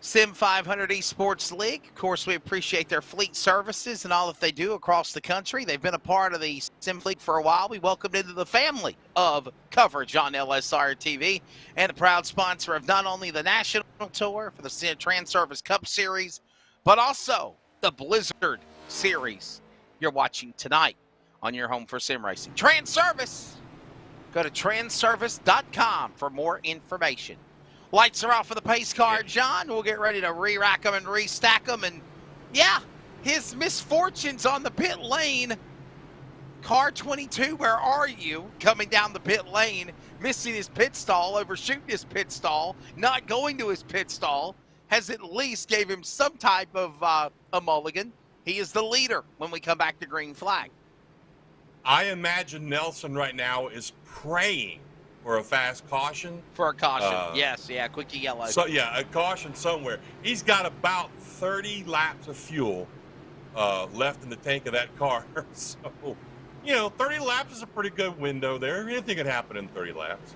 SIM500 Esports League. Of course, we appreciate their fleet services and all that they do across the country. They've been a part of the Sim Fleet for a while. We welcomed into the family of coverage on LSRTV and a proud sponsor of not only the National Tour for the Trans-Service Cup Series, but also the Blizzard Series you're watching tonight on your home for sim racing. Trans-Service. Go to transservice.com for more information. Lights are off for the pace car, John. We'll get ready to re-rack them and restack them. And, yeah, his misfortunes on the pit lane. Car 22, where are you? Coming down the pit lane, missing his pit stall, overshooting his pit stall, not going to his pit stall, has at least gave him some type of a mulligan. He is the leader when we come back to green flag. I imagine Nelson right now is praying for a fast caution. For a caution, yes, yeah, quickie yellow. So, yeah, a caution somewhere. He's got about 30 laps of fuel left in the tank of that car. So 30 laps is a pretty good window there. Anything could happen in 30 laps.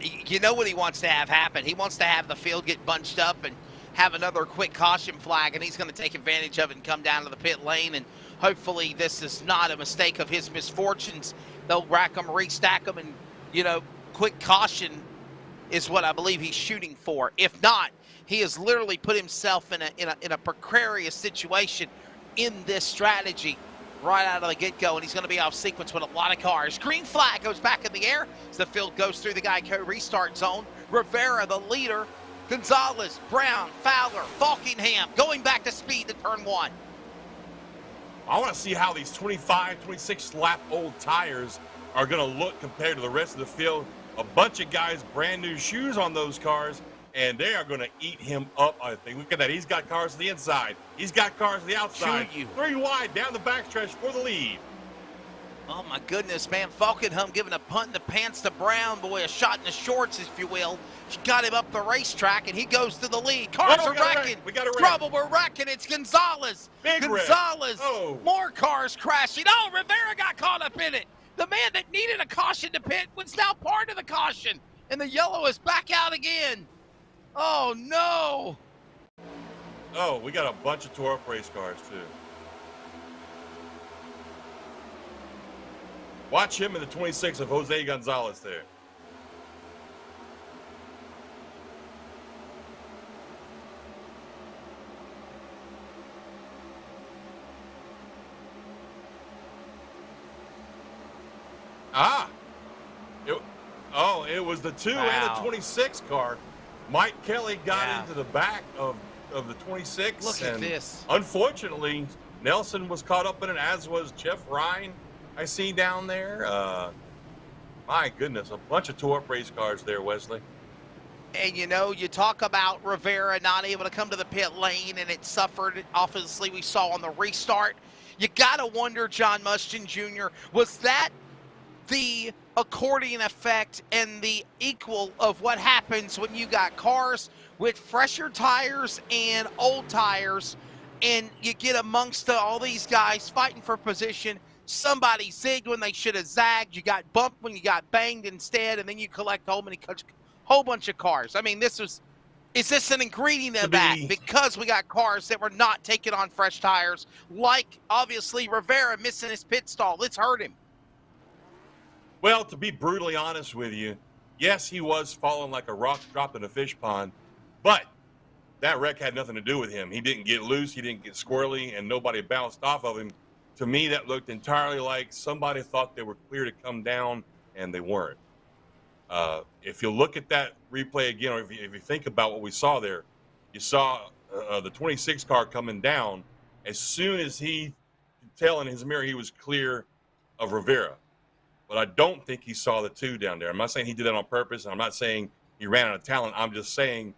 You know what he wants to have happen? He wants to have the field get bunched up and have another quick caution flag, and he's going to take advantage of it and come down to the pit lane, and hopefully this is not a mistake of his misfortunes. They'll rack them, restack them, and, quick caution is what I believe he's shooting for. If not, he has literally put himself in a precarious situation in this strategy right out of the get-go, and he's going to be off sequence with a lot of cars. Green flag goes back in the air as the field goes through the Geico restart zone. Rivera, the leader. Gonzalez, Brown, Fowler, Falkingham going back to speed to turn 1. I want to see how these 25, 26-lap-old tires are going to look compared to the rest of the field. A bunch of guys, brand new shoes on those cars, and they are going to eat him up, I think. Look at that. He's got cars to the inside. He's got cars to the outside. 3 wide down the backstretch for the lead. Oh, my goodness, man. Falkenham giving a punt in the pants to Brown. Boy, a shot in the shorts, if you will. She got him up the racetrack, and he goes to the lead. Cars are wrecking. We got a wreck. Trouble, we're wrecking. It's Gonzalez. Big Gonzalez. wreck. Oh. More cars crashing. Oh, Rivera got caught up in it. The man that needed a caution to pit was now part of the caution, and the yellow is back out again. Oh, no. Oh, we got a bunch of tore-up race cars, too. Watch him in the 26 of Jose Gonzalez there. It was the 2 and the 26 car. Mike Kelly got into the back of the 26. Look at this. Unfortunately, Nelson was caught up in it, as was Jeff Ryan, I see down there. My goodness, a bunch of tore-up race cars there, Wesley. And, you talk about Rivera not able to come to the pit lane, and it suffered, obviously, we saw on the restart. You got to wonder, John Mushton Jr., was that the accordion effect and the equal of what happens when you got cars with fresher tires and old tires, and you get amongst all these guys fighting for position? Somebody zigged when they should have zagged. You got bumped when you got banged instead, and then you collect a whole bunch of cars. I mean, is this an ingredient of that? Because we got cars that were not taking on fresh tires, like, obviously, Rivera missing his pit stall. It's hurt him. Well, to be brutally honest with you, yes, he was falling like a rock dropped in a fish pond, but that wreck had nothing to do with him. He didn't get loose, he didn't get squirrely, and nobody bounced off of him. To me, that looked entirely like somebody thought they were clear to come down, and they weren't. If you look at that replay again, or if you think about what we saw there, you saw the 26 car coming down. As soon as he could tell in his mirror he was clear of Rivera. But I don't think he saw the 2 down there. I'm not saying he did that on purpose, and I'm not saying he ran out of talent. I'm just saying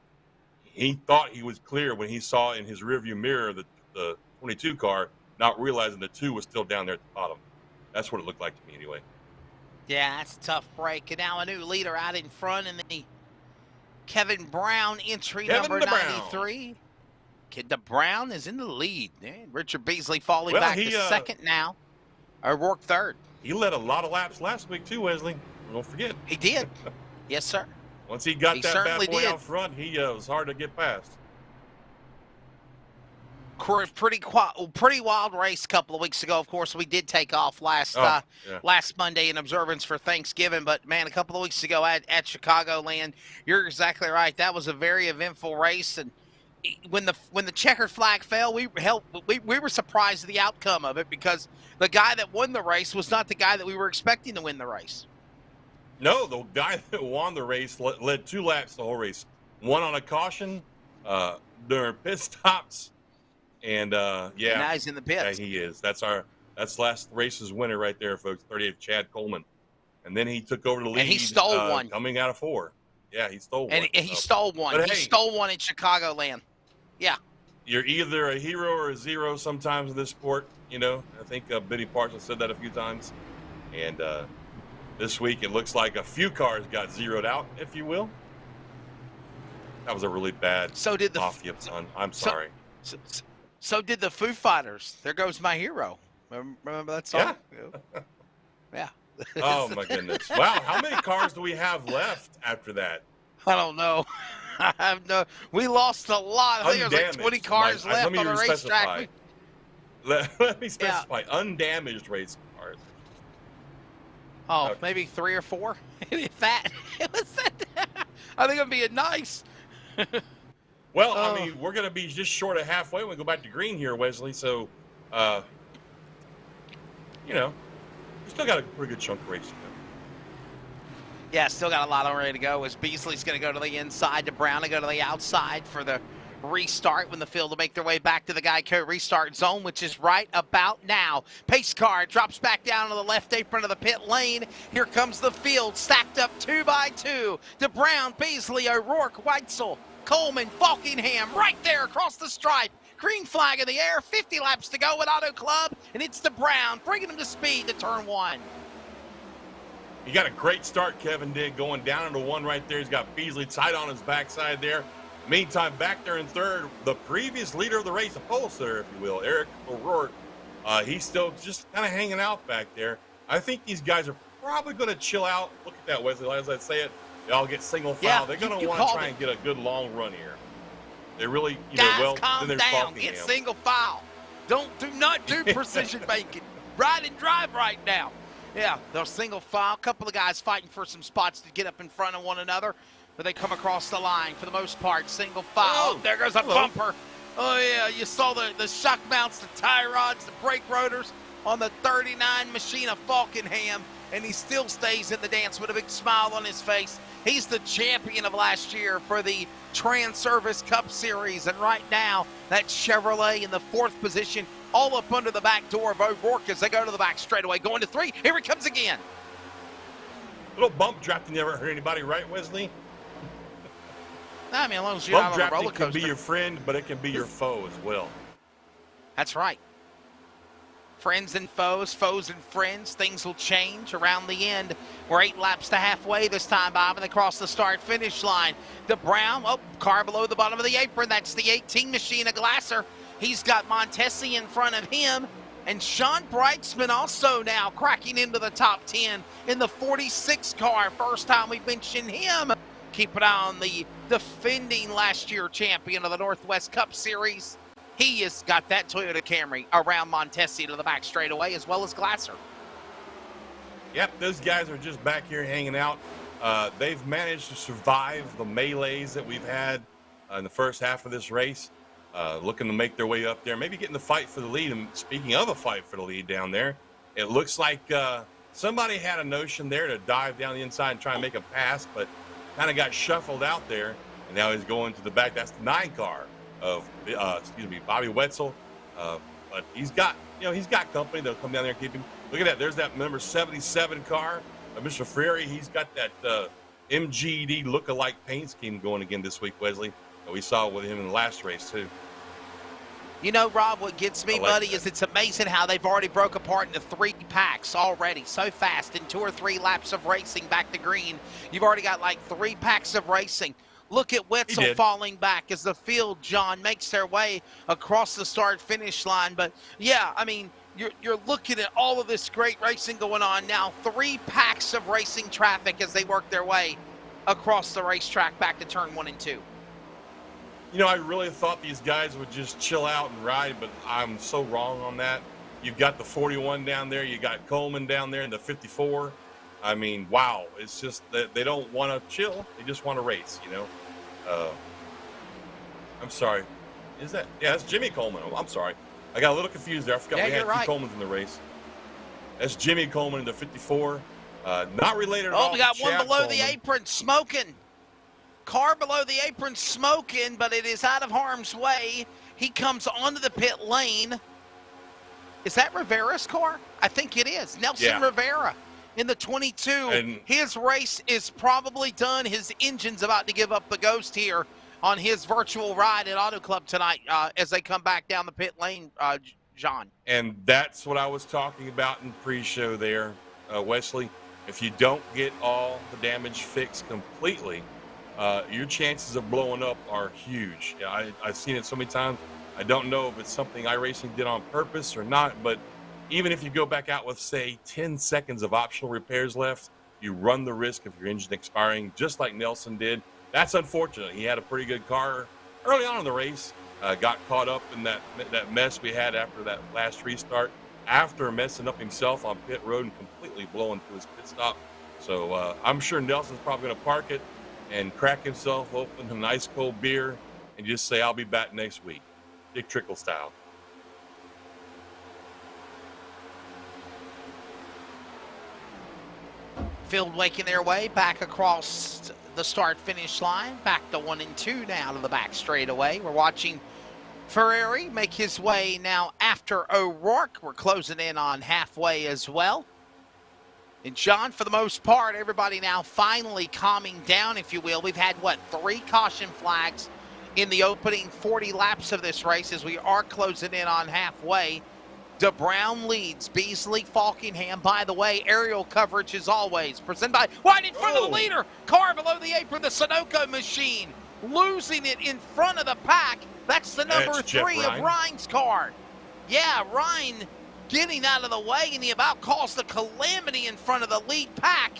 he thought he was clear when he saw in his rearview mirror the 22 car, not realizing the 2 was still down there at the bottom. That's what it looked like to me anyway. Yeah, that's a tough break. And now a new leader out in front in the Kevin Brown entry, number 93. Kid the Brown is in the lead. Richard Beasley falling back to second now. O'Rourke third. He led a lot of laps last week too, Wesley. Don't forget. He did. Yes, sir. Once he got that bad boy out front, he was hard to get past. Pretty wild race a couple of weeks ago. Of course, we did take off last Monday in observance for Thanksgiving. But, man, a couple of weeks ago at Chicagoland, you're exactly right. That was a very eventful race. And when the checkered flag fell, we were surprised at the outcome of it, because the guy that won the race was not the guy that we were expecting to win the race. No, the guy that won the race led 2 laps the whole race. One on a caution during pit stops. And now he's in the pits. Yeah, he is. That's last race's winner right there, folks. 38, Chad Coleman. And then he took over the lead. And he stole one. Coming out of 4. Yeah, he stole one. And he stole one. He stole one in Chicagoland. Yeah. You're either a hero or a zero sometimes in this sport. I think Biddy Parsons said that a few times. And this week it looks like a few cars got zeroed out, if you will. That was a really bad off the pun. I'm sorry. So did the Foo Fighters. There goes my hero. Remember that song? Yeah. Oh my goodness! Wow, how many cars do we have left after that? I don't know. I have no. We lost a lot. I think there's like 20 cars Let left me on the racetrack. specify. Let me Yeah. specify. Undamaged race cars. Oh, Okay. maybe 3 or 4. If that. It was I think it'd be nice. Well, Oh. I mean, we're going to be just short of halfway when we go back to green here, Wesley. So, you know, we still got a pretty good chunk of race to go. Yeah, still got a lot on ready to go. As Beasley's going to go to the inside, to Brown to go to the outside for the restart when the field will make their way back to the Geico restart zone, which is right about now. Pace car drops back down to the left apron of the pit lane. Here comes the field, stacked up 2 by 2. To Brown, Beasley, O'Rourke, Weitzel, Coleman, Falkingham, right there across the stripe. Green flag in the air, 50 laps to go at Auto Club, and it's to Brown, bringing him to speed to turn 1. He got a great start, Kevin did, going down into 1 right there. He's got Beasley tight on his backside there. Meantime, back there in third, the previous leader of the race, a pole sitter, if you will, Eric O'Rourke, he's still just kind of hanging out back there. I think these guys are probably going to chill out. Look at that, Wesley. As I say it, they all get single file. Yeah, they're going to you want to called try it. and get a good long run here. They really, Guys, calm then there's down. Falkingham. Get single file. Do not do precision making. Ride and drive right now. Yeah, they're single file. A couple of guys fighting for some spots to get up in front of one another, but they come across the line for the most part. Single file. Oh, there goes a bumper. Oh yeah, you saw the shock mounts, the tie rods, the brake rotors on the 39 machine of Falkingham, and he still stays in the dance with a big smile on his face. He's the champion of last year for the Trans-Service Cup Series, and right now, that Chevrolet in the 4th position, all up under the back door of O'Rourke as they go to the back straightaway. Going to 3. Here he comes again. Little bump drafting never hurt anybody, right, Wesley? I mean, as long as you're Bump not on a drafting roller can coaster. be your friend, but it can be your foe as well. That's right. Friends and foes, foes and friends. Things will change around the end. We're 8 laps to halfway this time, Bob, and they cross the start-finish line. The Brown, car below the bottom of the apron. That's the 18 machine of Glasser. He's got Montesi in front of him. And Sean Brightsman also now cracking into the top 10 in the 46 car. First time we've mentioned him. Keep an eye on the defending last year champion of the Northwest Cup Series. He has got that Toyota Camry around Montesi to the back straightaway, as well as Glasser. Yep, those guys are just back here hanging out. They've managed to survive the melees that we've had in the first half of this race, looking to make their way up there, maybe getting the fight for the lead. And speaking of a fight for the lead down there, it looks like somebody had a notion there to dive down the inside and try and make a pass, but kind of got shuffled out there, and now he's going to the back. That's the 9 car of Bobby Wetzel. But he's got company that'll come down there and keep him. Look at that. There's that number 77 car of Mr. Freire. He's got that MGD look-alike paint scheme going again this week, Wesley. We saw with him in the last race too. You know, Rob, what gets me, buddy, is it's amazing how they've already broke apart into 3 packs already so fast in 2 or 3 laps of racing back to green. You've already got like 3 packs of racing. Look at Wetzel falling back as the field, John, makes their way across the start-finish line. But, yeah, I mean, you're looking at all of this great racing going on now. 3 packs of racing traffic as they work their way across the racetrack back to turn 1 and 2. You know, I really thought these guys would just chill out and ride, but I'm so wrong on that. You've got the 41 down there. You got Coleman down there in the 54. I mean, wow. It's just that they don't want to chill. They just want to race, you know. I'm sorry. Is that? Yeah, that's Jimmy Coleman. Oh, I'm sorry. I got a little confused there. I forgot we had 2 Colemans in the race. That's Jimmy Coleman in the 54. Not related at all. Oh, we got to one Chad below Coleman. the apron smoking. Car below the apron smoking, but it is out of harm's way. He comes onto the pit lane. Is that Rivera's car? I think it is. Nelson Rivera in the 22. And his race is probably done. His engine's about to give up the ghost here on his virtual ride at Auto Club tonight as they come back down the pit lane, John. And that's what I was talking about in pre-show there, Wesley. If you don't get all the damage fixed completely, your chances of blowing up are huge. I've seen it so many times. I don't know if it's something iRacing did on purpose or not, but even if you go back out with, say, 10 seconds of optional repairs left, you run the risk of your engine expiring, just like Nelson did. That's unfortunate. He had a pretty good car early on in the race, got caught up in that mess we had after that last restart, after messing up himself on pit road and completely blowing through his pit stop. So I'm sure Nelson's probably going to park it and crack himself open an ice cold beer and just say, I'll be back next week. Dick Trickle style. Field making their way back across the start-finish line, back to 1 and 2 now to the back straightaway. We're watching Ferrari make his way now after O'Rourke. We're closing in on halfway as well. And John, for the most part, everybody now finally calming down, if you will. We've had, 3 caution flags in the opening 40 laps of this race as we are closing in on halfway. DeBrown leads Beasley, Falkingham. By the way, aerial coverage as always presented by wide in front of the leader. Car below the apron, the Sunoco machine losing it in front of the pack. That's the number 3 of Ryan's car. Yeah, Ryan getting out of the way, and he about caused a calamity in front of the lead pack.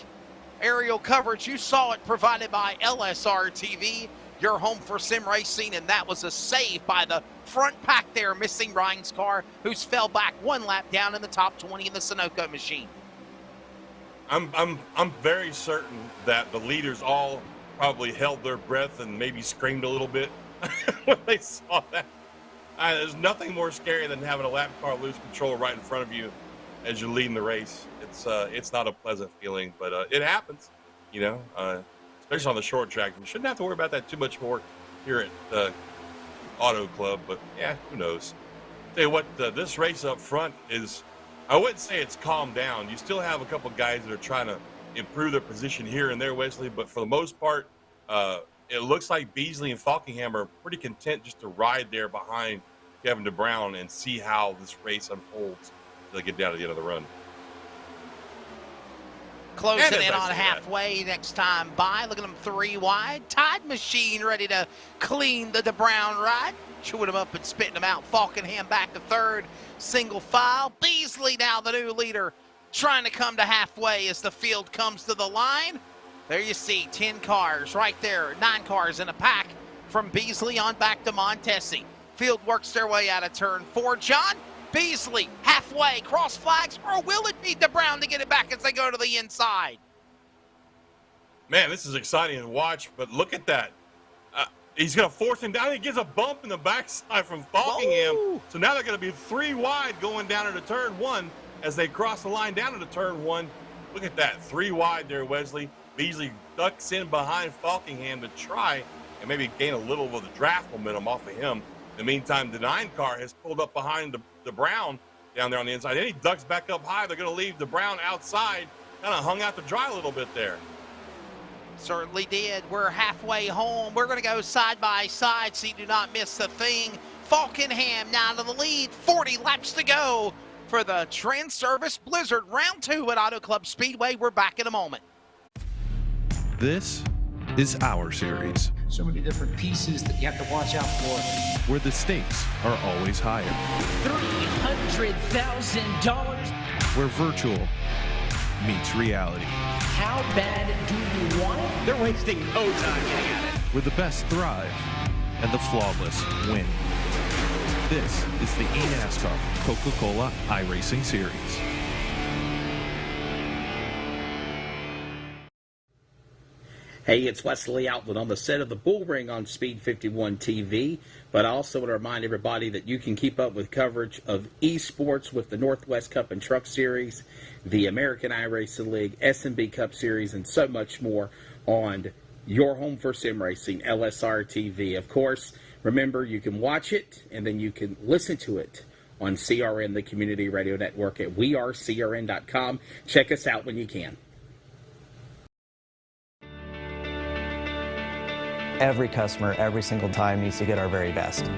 Aerial coverage, you saw it, provided by LSRTV, your home for sim racing, and that was a save by the front pack there, missing Ryan's car, who's fell back 1 lap down in the top 20 in the Sunoco machine. I'm very certain that the leaders all probably held their breath and maybe screamed a little bit when they saw that. There's nothing more scary than having a lap car lose control right in front of you as you're leading the race. It's not a pleasant feeling, but it happens, especially on the short track. We shouldn't have to worry about that too much more here at Auto Club, but yeah, who knows? Tell you what, this race up front is, I wouldn't say it's calmed down. You still have a couple guys that are trying to improve their position here and there, Wesley, but for the most part, it looks like Beasley and Falkingham are pretty content just to ride there behind Kevin DeBrown and see how this race unfolds until they get down to the end of the run. Closing in on halfway next time by. Look at them 3 wide. Tide Machine ready to clean the DeBrown ride. Chewing them up and spitting them out. Falkingham back to 3rd. Single file. Beasley now the new leader, trying to come to halfway as the field comes to the line. There you see 10 cars right there. 9 cars in a pack from Beasley on back to Montesi. Field works their way out of turn 4. John, Beasley halfway, cross flags, or will it be DeBrown to get it back as they go to the inside? Man, this is exciting to watch, but look at that. He's going to force him down. He gets a bump in the backside from Falkingham. Whoa. So now they're going to be 3 wide going down into turn 1 as they cross the line down into turn 1. Look at that, 3 wide there, Wesley. Beasley ducks in behind Falkingham to try and maybe gain a little of the draft momentum off of him. In the meantime, the 9 car has pulled up behind the Brown down there on the inside. Then he ducks back up high. They're going to leave the Brown outside, kind of hung out to dry a little bit there. Certainly did. We're halfway home. We're going to go side by side so you do not miss a thing. Falkingham now to the lead. 40 laps to go for the Trans Service Blizzard Round 2 at Auto Club Speedway. We're back in a moment. This is our series, So many different pieces that you have to watch out for. where the stakes are always higher, $300,000. where virtual meets reality, How bad do you want it? They're wasting no time getting at it. where the best thrive and the flawless win. This is the eNASCAR Coca-Cola iRacing Series. Hey, it's Wesley Outlet on the set of the Bull Ring on Speed 51 TV, but I also want to remind everybody that you can keep up with coverage of esports with the Northwest Cup and Truck Series, the American iRacing League, S&B Cup Series, and so much more on your home for sim racing, LSRTV. Of course, remember, you can watch it, and then you can listen to it on CRN, the Community Radio Network, at wearecrn.com. Check us out when you can. Every customer, every single time, needs to get our very best.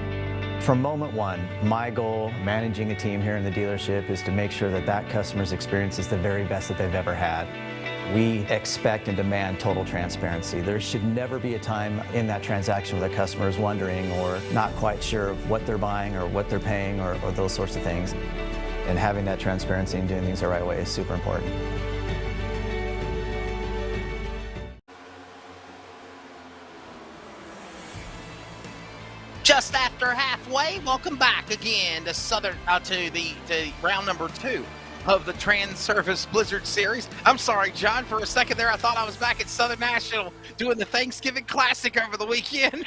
From moment one, my goal managing a team here in the dealership is to make sure that that customer's experience is the very best that they've ever had. We expect and demand total transparency. There should never be a time in that transaction where the customer is wondering or not quite sure of what they're buying or what they're paying or those sorts of things. and having that transparency and doing things the right way is super important. Just after halfway, welcome back again to to round number 2 of the Trans-Service Blizzard Series. I'm sorry, John, for a second there I thought I was back at Southern National doing the Thanksgiving Classic over the weekend.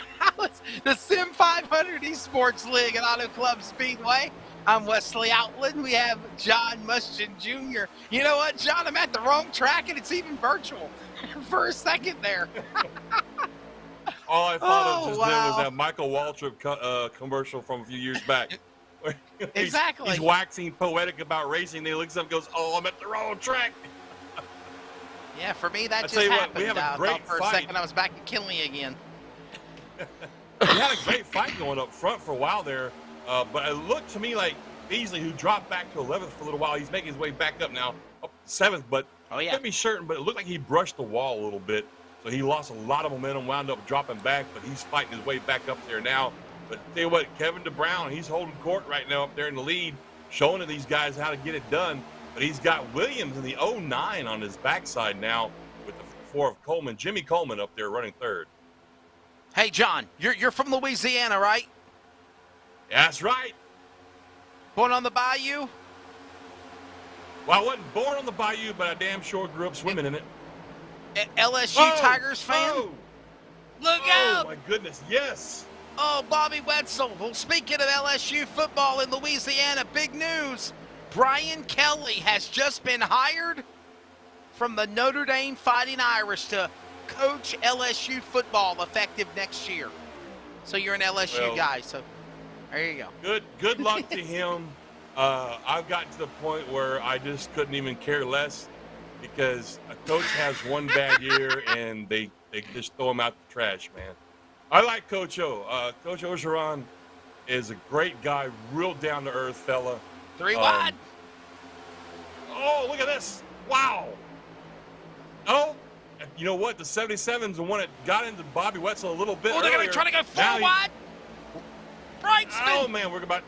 The SIM500 Esports League at Auto Club Speedway. I'm Wesley Outland. We have John Muschin Jr. You know what, John? I'm at the wrong track, and it's even virtual for a second there. All I thought of just then wow. was that Michael Waltrip commercial from a few years back. Exactly. He's waxing poetic about racing. Then he looks up and goes, "Oh, I'm at the wrong track." Yeah, for me, that I just tell you what, happened. we have a I great thought for fight. a second I was back at Kinley again. We had a great fight going up front for a while there, but it looked to me like Beasley, who dropped back to 11th for a little while, he's making his way back up now, up to 7th, but couldn't be certain, but it looked like he brushed the wall a little bit, so he lost a lot of momentum, wound up dropping back, but he's fighting his way back up there now. But tell you what, Kevin DeBrown, he's holding court right now up there in the lead, showing to these guys how to get it done, but he's got Williams in the 09 on his backside now with the 4 of Coleman. Jimmy Coleman up there running 3rd. Hey, John, you're from Louisiana, right? That's right. Born on the bayou? Well, I wasn't born on the bayou, but I damn sure grew up swimming in it. LSU Tigers fan? Oh, Look oh out! my goodness, yes. Oh, Bobby Wetzel. Well, speaking of LSU football in Louisiana, big news. Brian Kelly has just been hired from the Notre Dame Fighting Irish to coach LSU football effective next year. So you're an LSU guy, so there you go. Good luck to him. I've gotten to the point where I just couldn't even care less because a coach has one bad year and they just throw him out the trash, man. I like Coach O. Coach Orgeron is a great guy, real down-to-earth fella. 3 wide. Oh, look at this. Wow. Oh, you know what? The 77's the one that got into Bobby Wetzel a little bit Oh, they're earlier. going to try to go 4 Now wide. Brightsman. Oh, man, we're about...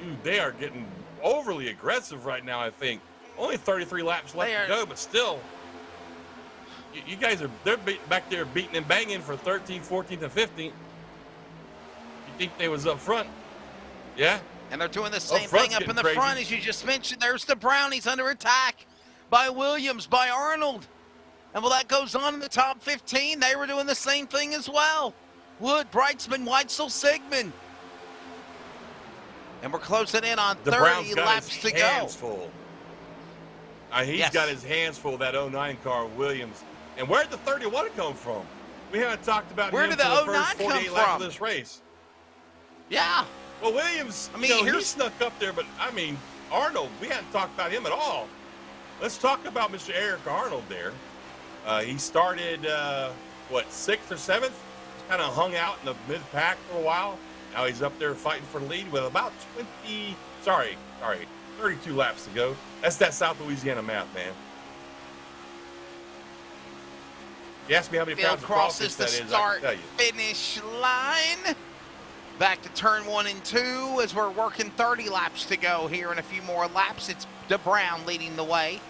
Dude, they are getting overly aggressive right now, I think. Only 33 laps left to go, but still... You guys they're back there beating and banging for 13th, 14th, and 15th. You think they was up front? Yeah. And they're doing the same thing up in the front, as you just mentioned. There's the Brownies under attack by Williams, by Arnold. And well, that goes on in the top 15. They were doing the same thing as well. Wood, Brightsman, Weitzel, Sigmund. And we're closing in on 30 laps to go. Full. He's got his hands full of that 09 car, Williams. And where did the 31 come from? We haven't talked about him for the first 48 laps of this race. Yeah. Well, Williams, he snuck up there, but, I mean, Arnold, we hadn't talked about him at all. Let's talk about Mr. Eric Arnold there. He started, 6th or 7th? Kind of hung out in the mid-pack for a while. Now he's up there fighting for the lead with about 32 laps to go. That's that South Louisiana math, man. You asked me how many pounds of crawfish that is, I can tell you. Finish line. Back to turn 1 and 2 as we're working 30 laps to go here in a few more laps. It's DeBrown leading the way.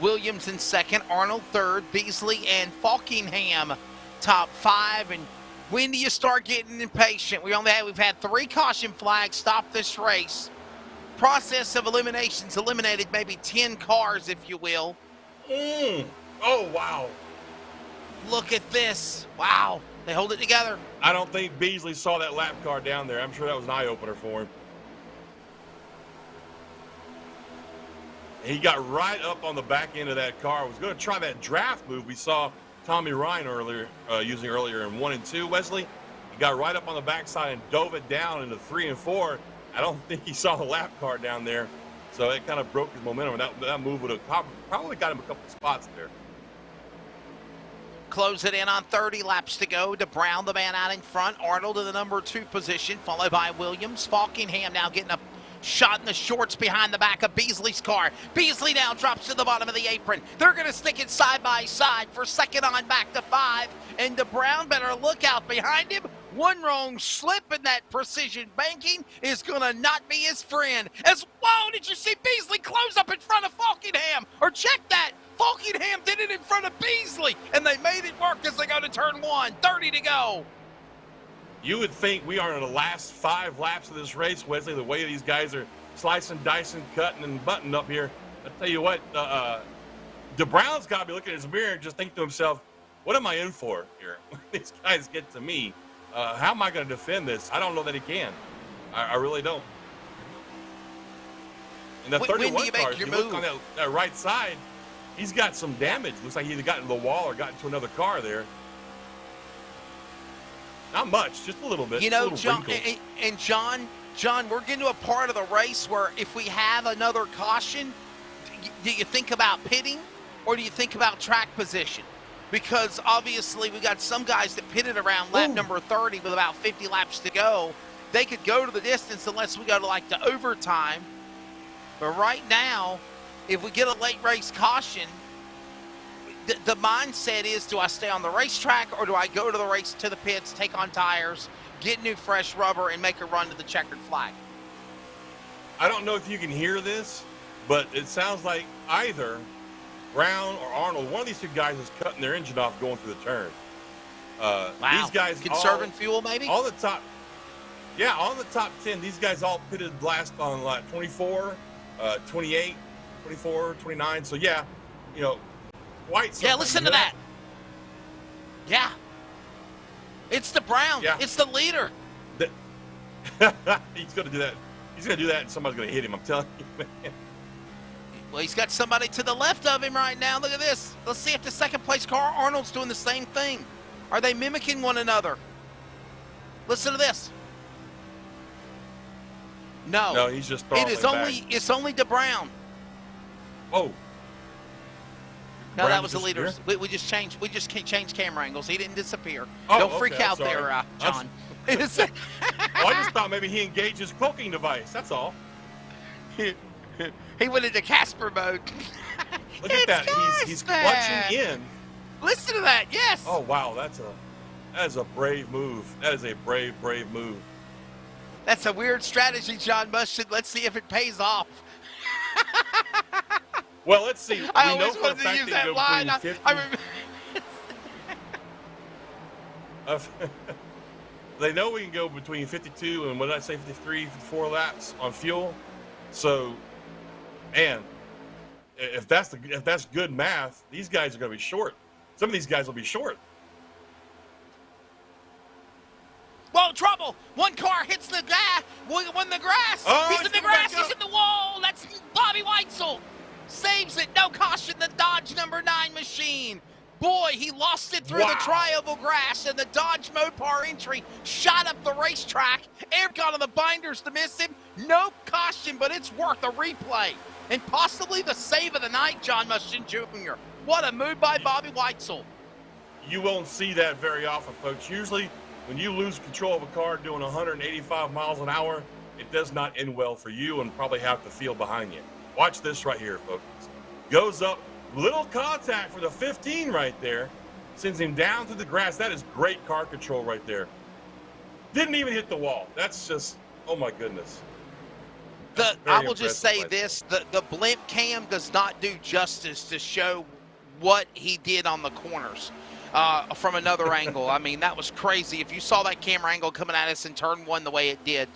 Williams in 2nd, Arnold 3rd, Beasley and Falkingham top 5. And when do you start getting impatient? We've had 3 caution flags stop this race. Process of eliminations eliminated maybe 10 cars, if you will. Oh, wow. Look at this. Wow. They hold it together. I don't think Beasley saw that lap car down there. I'm sure that was an eye-opener for him. He got right up on the back end of that car. Was going to try that draft move we saw Tommy Ryan using earlier in 1 and 2, Wesley. He got right up on the backside and dove it down into 3 and 4. I don't think he saw the lap car down there. So it kind of broke his momentum. That move would have probably got him a couple of spots there. Close it in on 30 laps to go. DeBrown, the man out in front. Arnold in the number 2 position, followed by Williams. Falkingham now getting a shot in the shorts behind the back of Beasley's car. Beasley now drops to the bottom of the apron. They're going to stick it side by side for 2nd on back to 5. And DeBrown better look out behind him. One wrong slip in that precision banking is going to not be his friend. As whoa, did you see Beasley close up in front of Falkingham? Or check that, Falkingham did it in front of Beasley, and they made it work as they go to turn 1, 30 to go. You would think we are in the last 5 laps of this race, Wesley, the way these guys are slicing, dicing, cutting, and butting up here. I tell you what, DeBrown's got to be looking in his mirror and just think to himself, what am I in for here? When these guys get to me, how am I going to defend this? I don't know that he can. I really don't. And the 31 car, if you look on that right side, he's got some damage. Looks like he either got into the wall or got into another car there. Not much, just a little bit. You know, John, and John, we're getting to a part of the race where if we have another caution, do you think about pitting or do you think about track position? Because obviously we got some guys that pitted around lap number 30 with about 50 laps to go. They could go to the distance unless we go to like the overtime. But right now, if we get a late race caution, the mindset is, do I stay on the racetrack or do I go to the race to the pits, take on tires, get new fresh rubber, and make a run to the checkered flag? I don't know if you can hear this, but it sounds like either Brown or Arnold, one of these two guys is cutting their engine off going through the turn. Wow. These guys conserving fuel, maybe? On the top 10, these guys all pitted last on like 24, 28, 24, 29. So yeah, you know, quite. Yeah, listen to that. Yeah. It's the Brown. Yeah. It's the leader. He's going to do that. He's going to do that, and somebody's going to hit him. I'm telling you, man. Well, he's got somebody to the left of him right now. Look at this. Let's see if the second place car, Arnold's doing the same thing. Are they mimicking one another? Listen to this. No, he's just throwing it is only back. It's only DeBrown. Oh. No, that was the leader. We just can't change camera angles. He didn't disappear. Don't freak out there, John. Well, I just thought maybe he engaged his cloaking device. That's all. He went into Casper mode. Look at that. He's clutching in. Listen to that. Yes. Oh wow, that is a brave move. That is a brave move. That's a weird strategy, John Mushon. Let's see if it pays off. Well, let's see. I always wanted to use that line. They know we can go between 52 and what did I say, 53, 54 laps on fuel. So, man, if that's good math, these guys are going to be short. Some of these guys will be short. Whoa, trouble! One car hits the guy. When the grass. Oh, he's in the grass. He's in the wall. That's Bobby Weitzel. Saves it. No caution. The Dodge number 9 machine. Boy, he lost it through the trioval grass, and the Dodge Mopar entry shot up the racetrack. Air got on the binders to miss him. No caution, but it's worth a replay. And possibly the save of the night, John Mushon Jr. What a move by Bobby Weitzel. You won't see that very often, folks. Usually, when you lose control of a car doing 185 miles an hour, it does not end well for you and probably half the field behind you. Watch this right here, folks. Goes up, little contact for the 15 right there. Sends him down to the grass. That is great car control right there. Didn't even hit the wall. That's just, oh my goodness. I will just say this, the blimp cam does not do justice to show what he did on the corners. From another angle. I mean, that was crazy. If you saw that camera angle coming at us in turn 1 the way it did,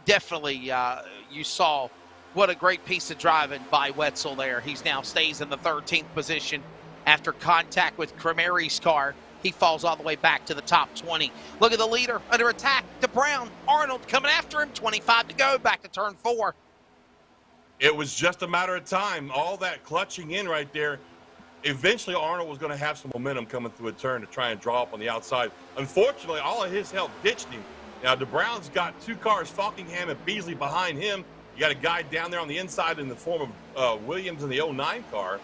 definitely you saw what a great piece of driving by Wetzel there. He's now stays in the 13th position after contact with Cremeri's car. He falls all the way back to the top 20. Look at the leader under attack. DeBrown, Arnold coming after him. 25 to go, back to turn 4. It was just a matter of time. All that clutching in right there. Eventually, Arnold was going to have some momentum coming through a turn to try and draw up on the outside. Unfortunately, all of his help ditched him. Now, DeBrown's got 2 cars, Falkingham and Beasley, behind him. You got a guy down there on the inside in the form of Williams in the 09 car.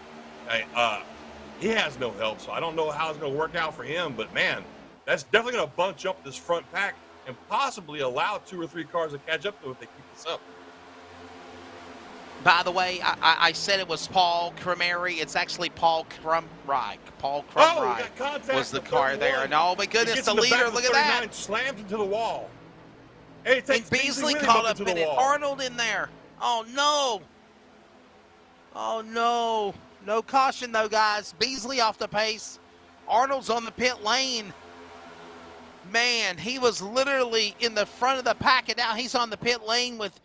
He has no help, so I don't know how it's going to work out for him. But, man, that's definitely going to bunch up this front pack and possibly allow 2 or 3 cars to catch up to it if they keep this up. By the way, I said it was Paul Crumary. It's actually Paul Crumreich. Paul Oh, we Crumreich got contact. was the car there. And oh my He goodness, gets the in the leader, back of look the at 39, that. slams into the wall. Hey, it takes And Beasley with him caught up up into in the it. wall. Arnold in there. Oh no. Oh no. No caution though, guys. Beasley off the pace. Arnold's on the pit lane. Man, he was literally in the front of the pack, and now he's on the pit lane with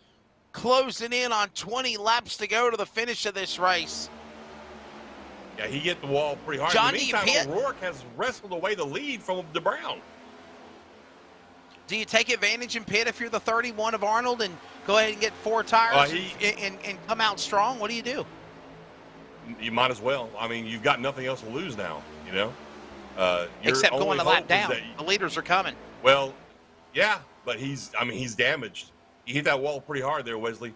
closing in on 20 laps to go to the finish of this race. Yeah, he hit the wall pretty hard. John, in the do you meantime, pit? O'Rourke has wrestled away the lead from DeBrown. Do you take advantage and pit if you're the 31 of Arnold and go ahead and get 4 tires and come out strong? What do you do? You might as well. I mean, you've got nothing else to lose now, you know? Except going a lap down. That, the leaders are coming. well, yeah, but he's damaged. He hit that wall pretty hard there, Wesley.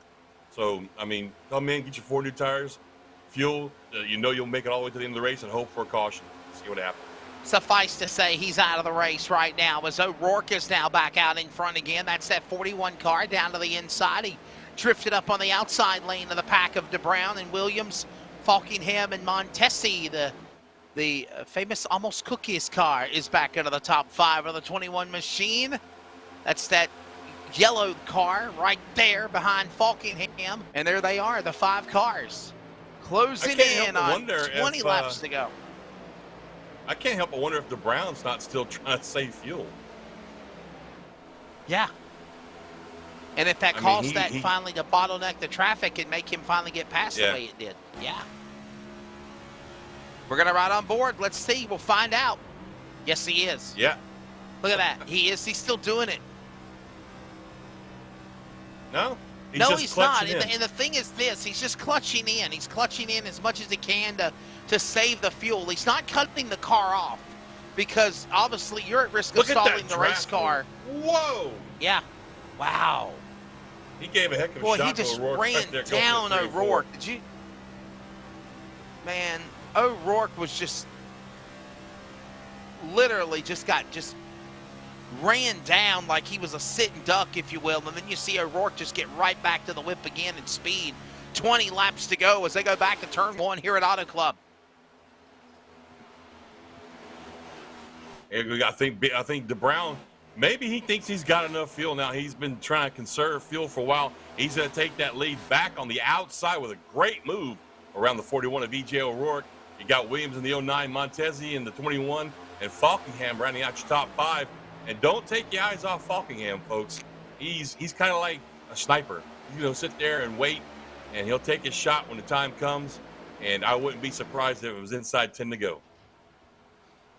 So, I mean, come in, get your 4 new tires, fuel. You know you'll make it all the way to the end of the race and hope for a caution. See what happens. Suffice to say, he's out of the race right now as O'Rourke is now back out in front again. That's that 41 car down to the inside. He drifted up on the outside lane of the pack of DeBrown and Williams, Falkingham, and Montesi. The famous Almost Cookies car is back into the top 5 of the 21 machine. That's that yellow car right there behind Falkingham. And there they are, the 5 cars. Closing in on 20 laps to go. I can't help but wonder if DeBrown's not still trying to save fuel. Yeah. And if that caused that finally to bottleneck the traffic and make him finally get past the way it did. Yeah. We're going to ride on board. Let's see. We'll find out. Yes, he is. Yeah. Look at that. He is. He's still doing it. No? He's not. And the thing is this. He's just clutching in. He's clutching in as much as he can to save the fuel. He's not cutting the car off because obviously you're at risk of stalling the race car. Whoa. Yeah. Wow. He gave a heck of a shot. Boy, he just ran down O'Rourke. Did you? Man, O'Rourke was just literally just ran down like he was a sitting duck, if you will. And then you see O'Rourke just get right back to the whip again in speed. 20 laps to go as they go back to turn 1 here at Auto Club. I think DeBrown, maybe he thinks he's got enough fuel now. He's been trying to conserve fuel for a while. He's going to take that lead back on the outside with a great move around the 41 of E.J. O'Rourke. You got Williams in the 09, Montesi in the 21, and Falkingham rounding out your top 5. And don't take your eyes off Falkingham, folks. He's kind of like a sniper. Sit there and wait, and he'll take his shot when the time comes. And I wouldn't be surprised if it was inside 10 to go.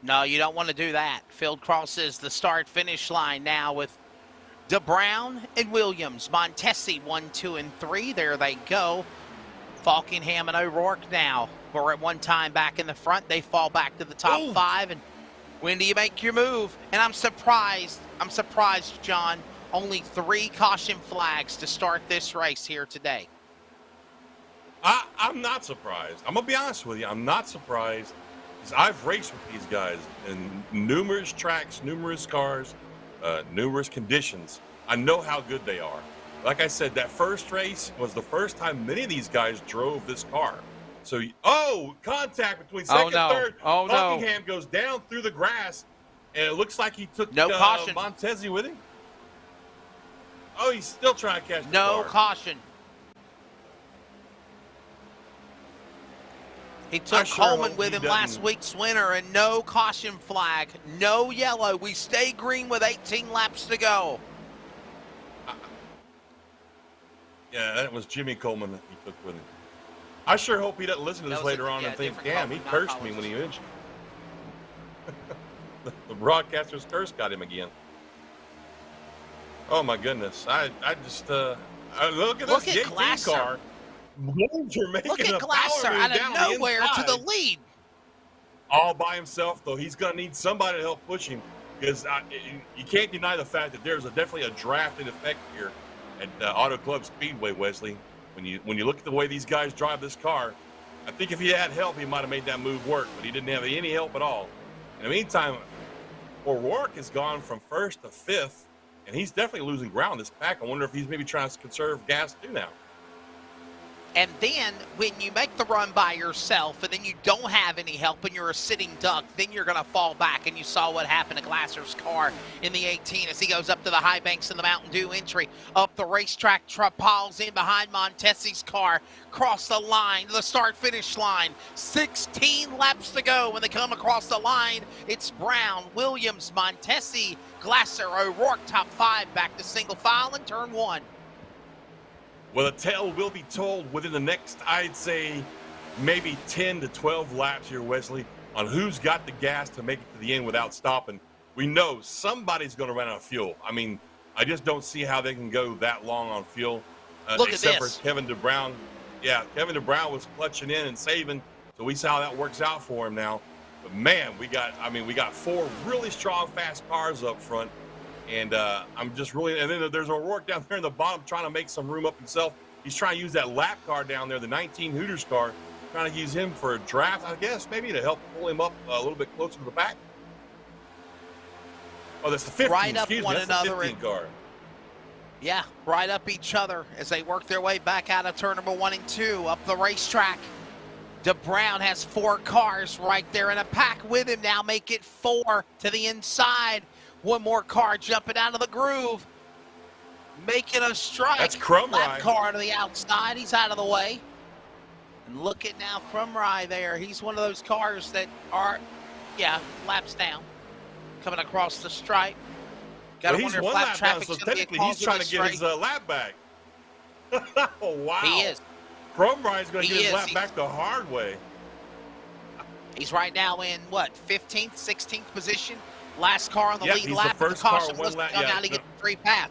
No, you don't want to do that. Field crosses the start-finish line now with DeBrown and Williams. Montesi 1, 2, and 3. There they go. Falkingham and O'Rourke now were at one time back in the front. They fall back to the top 5. And when do you make your move? And I'm surprised, John. Only 3 caution flags to start this race here today. I'm not surprised. I'm going to be honest with you. I'm not surprised. Because I've raced with these guys in numerous tracks, numerous cars, numerous conditions. I know how good they are. Like I said, that first race was the first time many of these guys drove this car. So, contact between second and third. Buckingham goes down through the grass, and it looks like he took caution. Montesi with him. Oh, he's still trying to catch the No car. caution. He took Coleman with him last week's winner, and no caution flag, no yellow. We stay green with 18 laps to go. Yeah, that was Jimmy Coleman that he took with him. I sure hope he doesn't listen to this later on and think, damn, he cursed me when he mentioned. The broadcaster's curse got him again. Oh, my goodness. I just, look at this JT car. Look at Glasser out of nowhere to the lead. All by himself, though. He's going to need somebody to help push him because you can't deny the fact that there's definitely a drafting effect here at Auto Club Speedway, Wesley. When you look at the way these guys drive this car, I think if he had help, he might have made that move work, but he didn't have any help at all. In the meantime, O'Rourke has gone from 1st to 5th, and he's definitely losing ground this pack. I wonder if he's maybe trying to conserve gas too now. And then when you make the run by yourself and then you don't have any help and you're a sitting duck, then you're going to fall back. And you saw what happened to Glasser's car in the 18 as he goes up to the high banks in the Mountain Dew entry. Up the racetrack, piles in behind Montesi's car. Cross the line, the start-finish line. 16 laps to go when they come across the line. It's Brown, Williams, Montesi, Glasser, O'Rourke, top 5 back to single file in turn 1. Well, the tale will be told within the next, I'd say, maybe 10 to 12 laps here, Wesley, on who's got the gas to make it to the end without stopping. We know somebody's going to run out of fuel. I mean, I just don't see how they can go that long on fuel. Look except at this. for Kevin DeBrown. Yeah, Kevin DeBrown was clutching in and saving, so we see how that works out for him now. But, man, we got 4 really strong, fast cars up front. And I'm just really, and then there's O'Rourke down there in the bottom trying to make some room up himself. He's trying to use that lap car down there, the 19 Hooters car, trying to use him for a draft, I guess, maybe to help pull him up a little bit closer to the back. Oh, that's the 15. Right up Excuse one me, that's another the 15 car. Yeah, right up each other as they work their way back out of turn number 1 and 2 up the racetrack. DeBrown has 4 cars right there in a pack with him now. Make it 4 to the inside. One more car jumping out of the groove. Making a strike. That's Crumry. Lap car to the outside. He's out of the way. And look at now Crumry there. He's one of those cars that are, laps down. Coming across the stripe. Got to He's wonder if one lap lap down, traffic's so going to be a technically cause he's of trying this to get race. his lap back. Oh, wow. He is. Crumry's going to He get his is. lap back the hard way. He's right now in, 15th, 16th position. Last car on the Yep, lead he's lap. the first car caution one was lap. come Yeah, out to no. get free pass.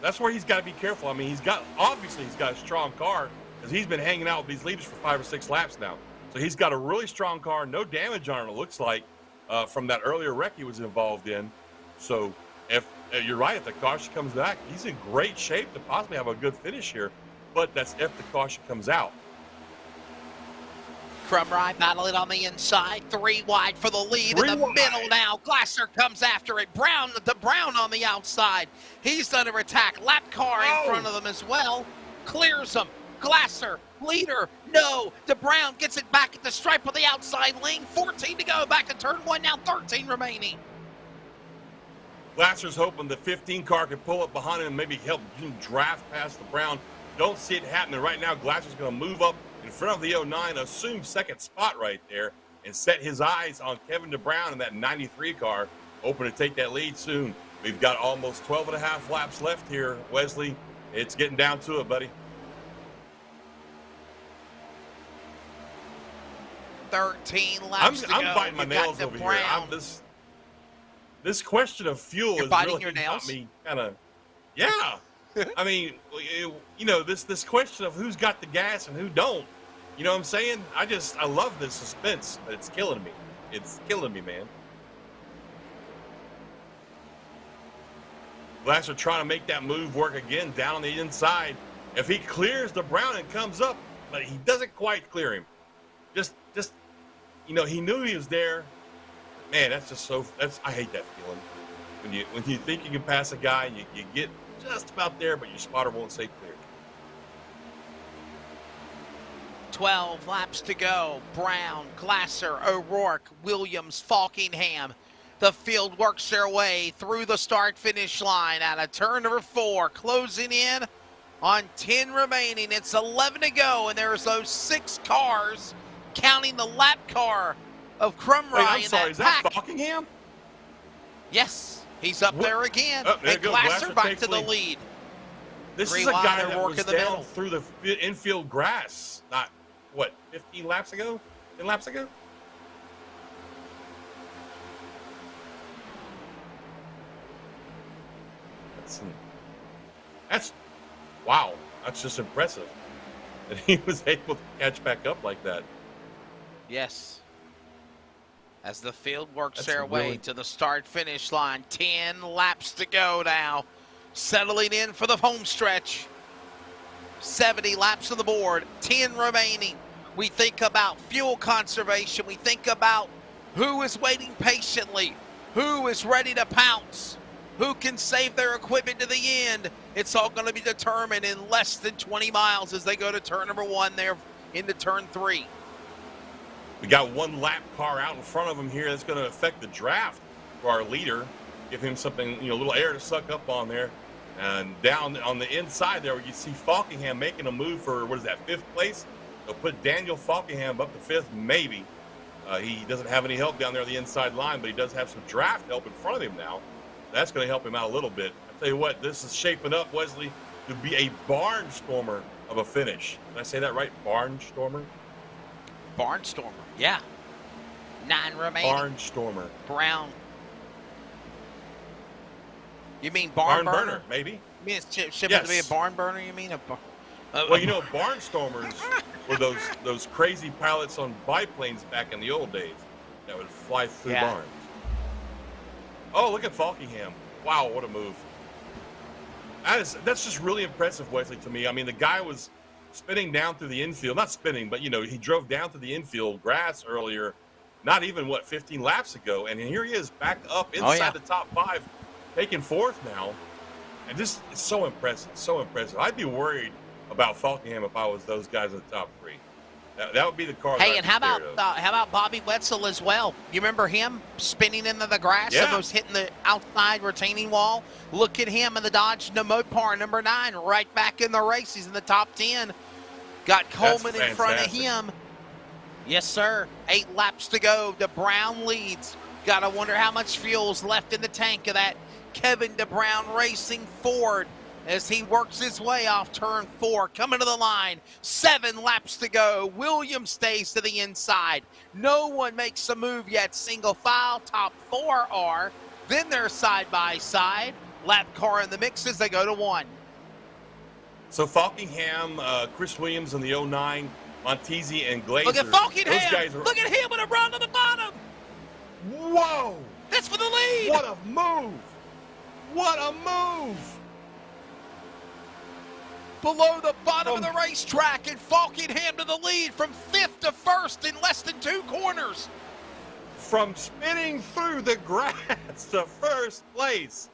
That's where he's got to be careful. I mean, obviously he's got a strong car because he's been hanging out with these leaders for 5 or 6 laps now. So he's got a really strong car, no damage on it, it looks like, from that earlier wreck he was involved in. So if you're right, if the caution comes back, he's in great shape to possibly have a good finish here. But that's if the caution comes out. Crumry battling on the inside. 3 wide for the lead in the middle now. Glasser comes after it. Brown on the outside. He's under attack. Lap car in front of them as well. Clears them. Glasser, leader, no. DeBrown gets it back at the stripe of the outside lane. 14 to go. Back to turn 1 now. 13 remaining. Glasser's hoping the 15 car can pull up behind him and maybe help him draft past the Brown. Don't see it happening right now. Glasser's going to move up in front of the 09, assume second spot right there, and set his eyes on Kevin DeBrown in that 93 car, hoping to take that lead soon. We've got almost 12 and a half laps left here, Wesley. It's getting down to it, buddy. 13 laps to go. I'm biting my You got nails over here. DeBrown. This question of fuel You're is biting really your nails? got me kind of, yeah. I mean, this question of who's got the gas and who don't. You know what I'm saying? I love this suspense, but it's killing me. It's killing me, man. Glasser trying to make that move work again down on the inside. If he clears the Brown and comes up, but he doesn't quite clear him. Just he knew he was there. Man, I hate that feeling. When you think you can pass a guy and you get just about there, but your spotter won't say clear. 12 laps to go. Brown, Glasser, O'Rourke, Williams, Falkingham. The field works their way through the start-finish line out of turn number 4, closing in on 10 remaining. It's 11 to go, and there's those 6 cars, counting the lap car of Crumry Wait, I'm in sorry, that pack. is that Falkingham? Yes, he's up there again. Oh, there and you go. Glasser Glasser back takes to the lead. lead. This 3 is a wide, guy that O'Rourke was in the down middle. through the infield grass, not, 15 laps ago? 10 laps ago? That's wow. That's just impressive that he was able to catch back up like that. Yes. As the field works That's their way really- to the start-finish line. 10 laps to go now. Settling in for the home stretch. 70 laps on the board. 10 remaining. We think about fuel conservation. We think about who is waiting patiently. Who is ready to pounce. Who can save their equipment to the end? It's all going to be determined in less than 20 miles as they go to turn number 1 there into turn 3. We got one lap car out in front of him here. That's going to affect the draft for our leader. Give him something, a little air to suck up on there. And down on the inside there, you see Falkingham making a move for, 5th place? They'll put Daniel Falkingham up to 5th, maybe. He doesn't have any help down there on the inside line, but he does have some draft help in front of him now. That's going to help him out a little bit. I tell you what, this is shaping up, Wesley, to be a barnstormer of a finish. Did I say that right? Barnstormer? Barnstormer, yeah. 9 remaining. Barnstormer. Brown. You mean barn burner? Maybe. You mean it's shipping to be a barn burner? You mean well, barnstormers were those crazy pilots on biplanes back in the old days that would fly through barns. Oh, look at Falkingham. Wow, what a move. That's just really impressive, Wesley, to me. I mean, the guy was spinning down through the infield. Not spinning, but, he drove down to the infield grass earlier, not even, 15 laps ago. And here he is back up inside the top 5, taking 4th now. And this is so impressive, so impressive. I'd be worried about Falkingham if I was those guys in the top 3. That would be the car. Hey, and how about Bobby Wetzel as well? You remember him spinning into the grass, almost hitting the outside retaining wall? Look at him in the Dodge Mopar number 9, right back in the race. He's in the top 10. Got Coleman in front of him. Yes, sir. 8 laps to go. DeBrown leads. Got to wonder how much fuel's left in the tank of that Kevin DeBrown Racing Ford as he works his way off turn 4, coming to the line. 7 laps to go. Williams stays to the inside. No one makes a move yet. Single file. Top 4 are. Then they're side by side. Lap car in the mix as they go to 1. So Falkingham, Chris Williams in the 09, Montesi and Glazer. Look at Falkingham. Look at him with a run to the bottom. Whoa. That's for the lead. What a move. What a move. Below the bottom of the racetrack, and Falkingham to the lead from 5th to 1st in less than 2 corners. From spinning through the grass to 1st place.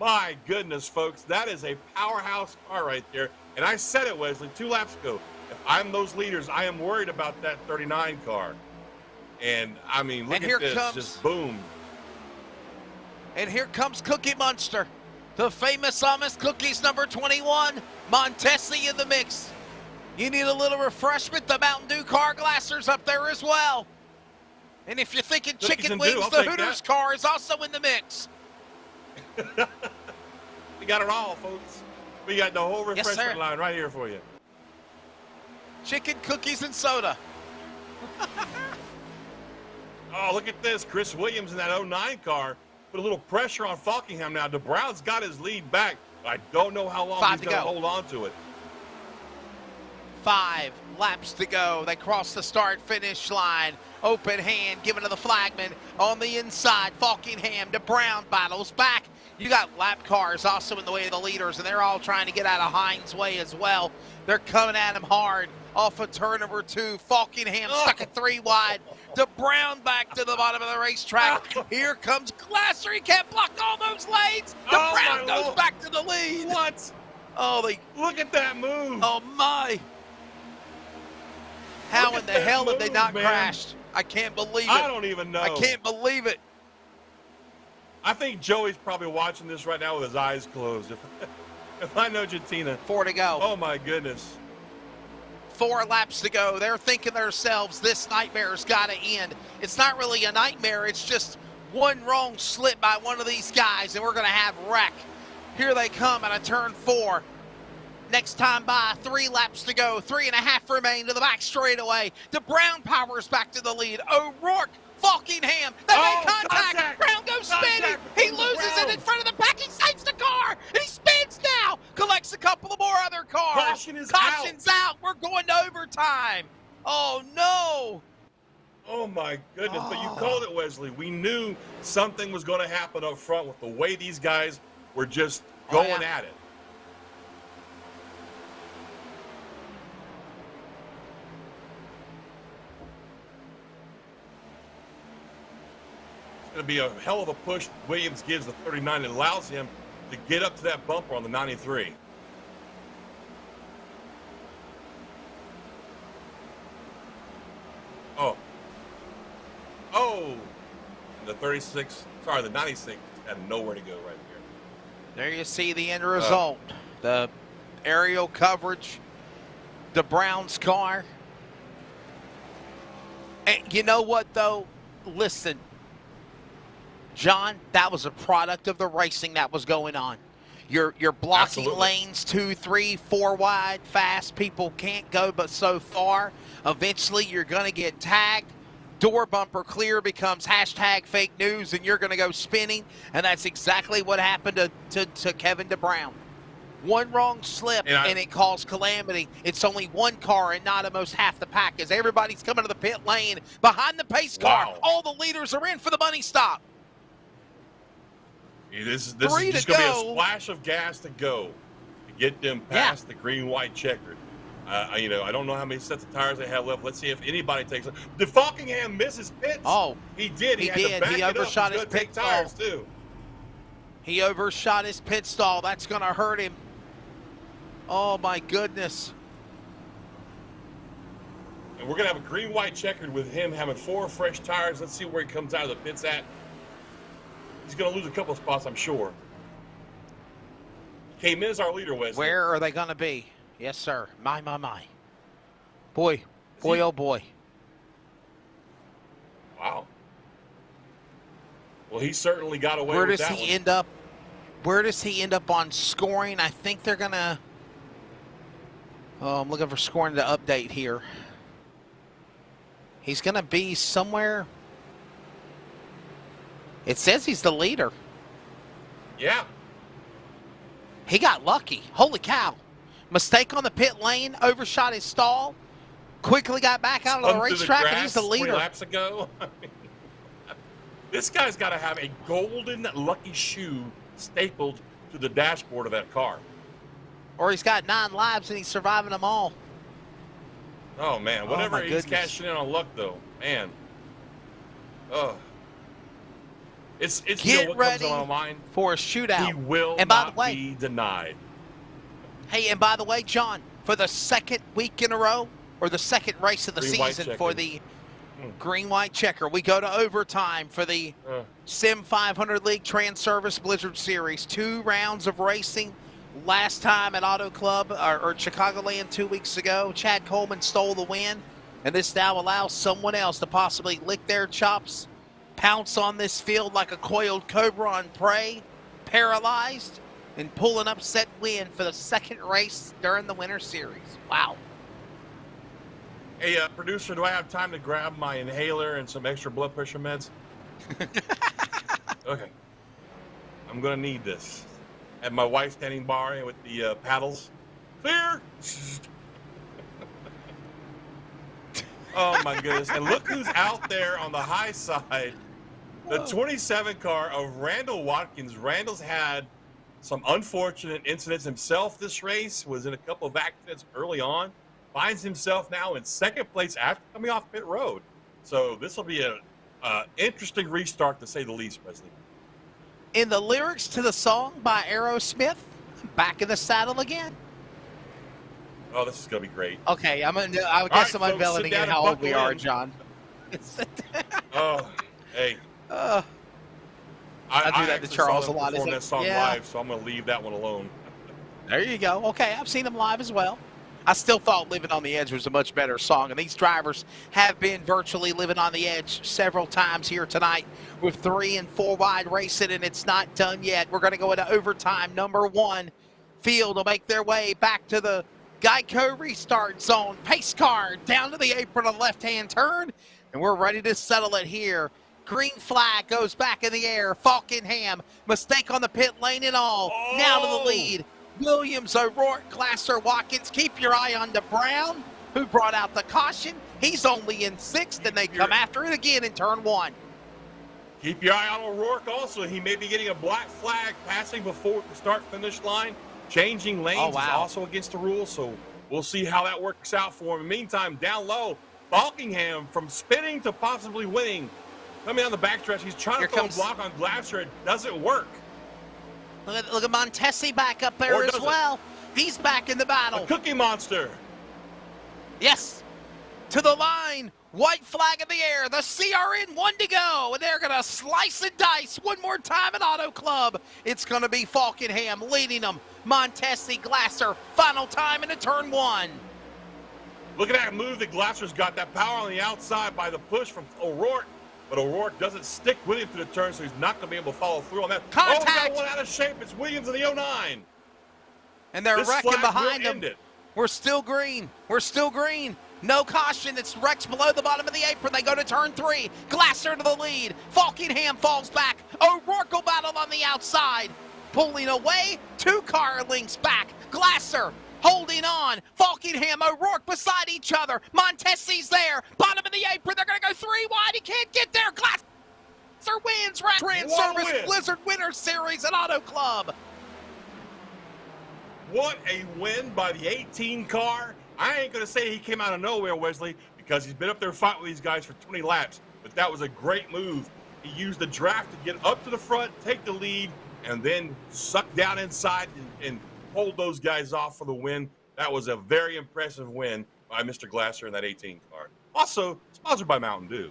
My goodness, folks, that is a powerhouse car right there. And I said it, Wesley, 2 laps ago. If I'm those leaders, I am worried about that 39 car. And, I mean, look at this, just boom. And here comes Cookie Monster. The famous Amos Cookies number 21, Montesi in the mix. You need a little refreshment, the Mountain Dew car glassers up there as well. And if you're thinking chicken wings, the Hooters car is also in the mix. We got it all, folks. We got the whole refreshment line right here for you. Chicken, cookies, and soda. Oh, look at this. Chris Williams in that 09 car. Put a little pressure on Falkingham now. DeBrown's got his lead back. I don't know how long he's going to hold on to it. 5 laps to go. They cross the start-finish line. Open hand given to the flagman on the inside. Falkingham, DeBrown battles back. You got lap cars also in the way of the leaders, and they're all trying to get out of Hines' way as well. They're coming at him hard off of turn number 2. Falkingham stuck at 3 wide. DeBrown back to the bottom of the racetrack. Here comes Glasser. He can't block all those lanes. DeBrown goes back to the lead. What? Oh, look at that move. Oh, my. How in the hell did they not crash? I can't believe it. I don't even know. I can't believe it. I think Joey's probably watching this right now with his eyes closed. If I know Jatina. 4 to go. Oh, my goodness. 4 laps to go. They're thinking to themselves, this nightmare's got to end. It's not really a nightmare. It's just one wrong slip by one of these guys, and we're going to have wreck. Here they come at a turn 4. Next time by, 3 laps to go. 3.5 remain to the back straightaway. DeBrown powers back to the lead. O'Rourke, Falkingham, they make contact. Brown goes spinning. He loses it in front of the pack. He saves the car, and he spins now. Collects a couple of more other cars. Caution's out. We're going to overtime. Oh, no. Oh, my goodness. But you called it, Wesley. We knew something was going to happen up front with the way these guys were just going at it. It's to be a hell of a push Williams gives the 39 that allows him to get up to that bumper on the 93. Oh, the 36, sorry, the 96 had nowhere to go right there. There you see the end result. The aerial coverage, the Browns car. And you know what, though? Listen, John, that was a product of the racing that was going on. You're blocking Absolutely. lanes 2, 3, 4 wide fast. People can't go but so far. Eventually, you're going to get tagged. Door bumper clear becomes hashtag fake news, and you're going to go spinning. And that's exactly what happened to Kevin DeBrown. One wrong slip, and it caused calamity. It's only one car and not almost half the pack as everybody's coming to the pit lane behind the pace car. Wow. All the leaders are in for the money stop. This is just going to be a splash of gas to go to get them past the green-white checkered. I don't know how many sets of tires they have left. Let's see if anybody takes it. Did Falkingham miss his pits? Oh, he did. He had did. to back He overshot his pit tires stall. too. He overshot his pit stall. That's going to hurt him. Oh, my goodness. And we're going to have a green-white checkered with him having 4 fresh tires. Let's see where he comes out of the pits at. He's going to lose a couple of spots, I'm sure. Came in as our leader, Wesley. Where are they going to be? Yes, sir. My. Boy, oh boy. Wow. Well, he certainly got away Where with does that he one. end up? Where does he end up on scoring? I think they're going to... Oh, I'm looking for scoring to update here. He's going to be somewhere... It says he's the leader. Yeah. He got lucky. Holy cow. Mistake on the pit lane, overshot his stall, quickly got back out of the racetrack, and he's the leader. 20 laps ago. This guy's got to have a golden lucky shoe stapled to the dashboard of that car. Or he's got 9 lives and he's surviving them all. Oh, man. Oh, Whatever my he's goodness. cashing in on luck, though. Man. Oh. It's Get what ready comes on my mind. for a shootout. He will And by not the way, be denied. hey, and by the way, John, for the second week in a row, or the second race of the Green-white season checker. for the green-white checker, we go to overtime for the SIM500 League Trans-Service Blizzard Series. 2 rounds of racing. Last time at Auto Club, or Chicagoland 2 weeks ago, Chad Coleman stole the win. And this now allows someone else to possibly lick their chops, pounce on this field like a coiled cobra on prey, paralyzed, and pull an upset win for the second race during the Winter Series. Wow. Hey, producer, do I have time to grab my inhaler and some extra blood pressure meds? Okay. I'm going to need this. Have my wife standing by with the paddles. Clear! Oh, my goodness. And look who's out there on the high side. The 27 car of Randall Watkins. Randall's had some unfortunate incidents himself this race, was in a couple of accidents early on, finds himself now in second place after coming off pit road. So this will be an interesting restart, to say the least, Wesley. In the lyrics to the song by Aerosmith, back in the saddle again. Oh, this is going to be great. Okay, I guess right, I'm folks, unveiling sit down again and how old we buckle are, in. John. Oh, hey. I do that to actually Charles saw them a lot. perform It's that song yeah. live, so I'm going to leave that one alone. There you go. Okay, I've seen them live as well. I still thought Living on the Edge was a much better song, and these drivers have been virtually living on the edge several times here tonight with 3 and 4 wide racing, and it's not done yet. We're going to go into overtime. Number 1 field will make their way back to the Geico restart zone. Pace car down to the apron on the left-hand turn, and we're ready to settle it here. Green flag goes back in the air. Falkingham, mistake on the pit lane and all. Oh. Now to the lead. Williams, O'Rourke, Glasser, Watkins. Keep your eye on DeBrown, who brought out the caution. He's only in 6th, and they come after it again in turn 1. Keep your eye on O'Rourke also. He may be getting a black flag passing before the start-finish line. Changing lanes is also against the rules, so we'll see how that works out for him. In the meantime, down low, Falkingham from spinning to possibly winning Coming on the backstretch, he's trying Here to throw comes- a block on Glasser. It doesn't work. Look at Montesi back up there Or as does it? well. He's back in the A battle. Cookie Monster. Yes. To the line. White flag in the air. The CRN, 1 to go. And they're going to slice and dice one more time at Auto Club. It's going to be Falkenham leading them. Montesi, Glasser, final time into turn 1. Look at that move that Glasser's got. That power on the outside by the push from O'Rourke. But O'Rourke doesn't stick with him to the turn, so he's not going to be able to follow through on that. Contact. Oh, we got one out of shape. It's Williams in the 09. And they're This wrecking flag behind will them. end it. We're still green. We're still green. No caution. It's wrecks below the bottom of the apron. They go to turn 3. Glasser to the lead. Falkenham falls back. O'Rourke will battle on the outside. Pulling away. 2 car links back. Glasser holding on. Falkenham, O'Rourke beside each other. Montesi's there. Bottom of the apron. They're going to go 3 wide. He can't get there. Glasser wins. Trans Service win. Blizzard Winter Series at Auto Club. What a win by the 18 car. I ain't going to say he came out of nowhere, Wesley, because he's been up there fighting with these guys for 20 laps. But that was a great move. He used the draft to get up to the front, take the lead, and then suck down inside and hold those guys off for the win. That was a very impressive win by Mr. Glasser in that 18 car. Also, sponsored by Mountain Dew.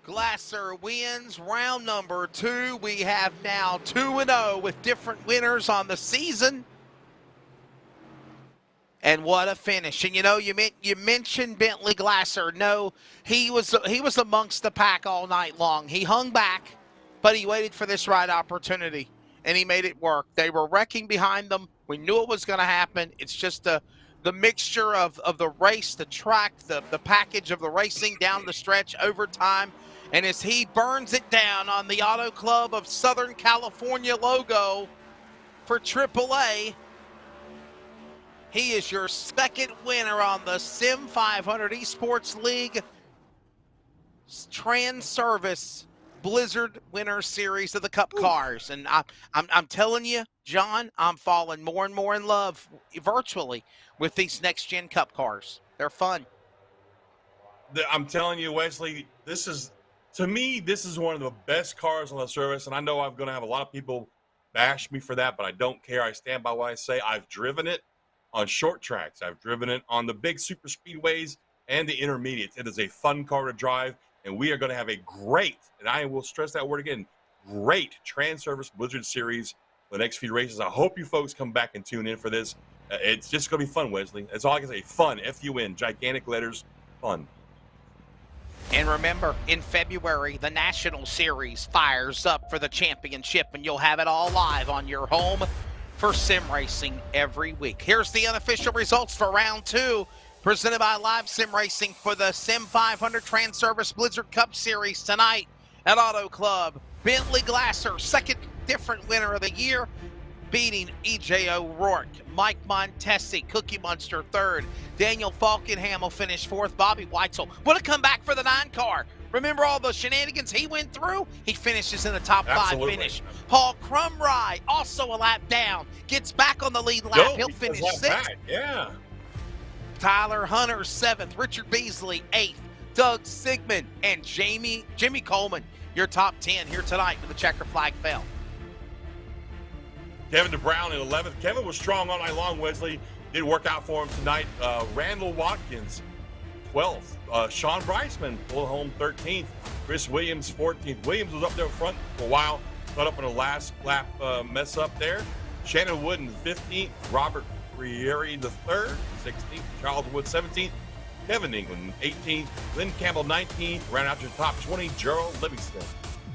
Glasser wins round number 2. We have now 2-0 with different winners on the season. And what a finish. And you know, you mentioned Bentley Glasser. No, he was amongst the pack all night long. He hung back, but he waited for this right opportunity, and he made it work. They were wrecking behind them. We knew it was going to happen. It's just the mixture of the race, the track, the package of the racing down the stretch over time. And as he burns it down on the Auto Club of Southern California logo for AAA, he is your second winner on the SIM500 Esports League Trans Service Blizzard Winter Series of the Cup cars. And I'm telling you, John, I'm falling more and more in love virtually with these next-gen Cup cars. They're fun. I'm telling you, Wesley, to me, this is one of the best cars on the service, and I know I'm going to have a lot of people bash me for that, but I don't care. I stand by what I say. I've driven it on short tracks. I've driven it on the big super speedways and the intermediates. It is a fun car to drive, and we are going to have a great, and I will stress that word again, great Trans Service Blizzard Series for the next few races. I hope you folks come back and tune in for this. It's just going to be fun, Wesley. That's all I can say. Fun, F-U-N, gigantic letters, fun. And remember, in February, the National Series fires up for the championship, and you'll have it all live on your home for sim racing every week. Here's the unofficial results for round 2, presented by Live Sim Racing for the SIM500 Trans Service Blizzard Cup Series tonight at Auto Club. Bentley Glasser, second different winner of the year, beating E.J. O'Rourke. Mike Montesi, Cookie Monster, third. Daniel Falkenham will finish fourth. Bobby Weitzel would have come back for the 9 car. Remember all the shenanigans he went through? He finishes in the top 5 finish. Paul Crumry, also a lap down, gets back on the lead lap. He'll finish 6th. Yeah. Tyler Hunter, 7th. Richard Beasley, 8th. Doug Sigmund and Jimmy Coleman, your top 10 here tonight with the checker flag fell. Kevin DeBrown in 11th. Kevin was strong all night long, Wesley. Didn't work out for him tonight. Randall Watkins, 12th. Sean Breisman pulled home 13th. Chris Williams, 14th. Williams was up there front for a while. Caught up in a last lap mess up there. Shannon Wooden, 15th. Robert Rieri, the 3rd. 16th. Charles Wood, 17th. Kevin England, 18th. Glenn Campbell, 19th. Ran out to the top 20. Gerald Livingston,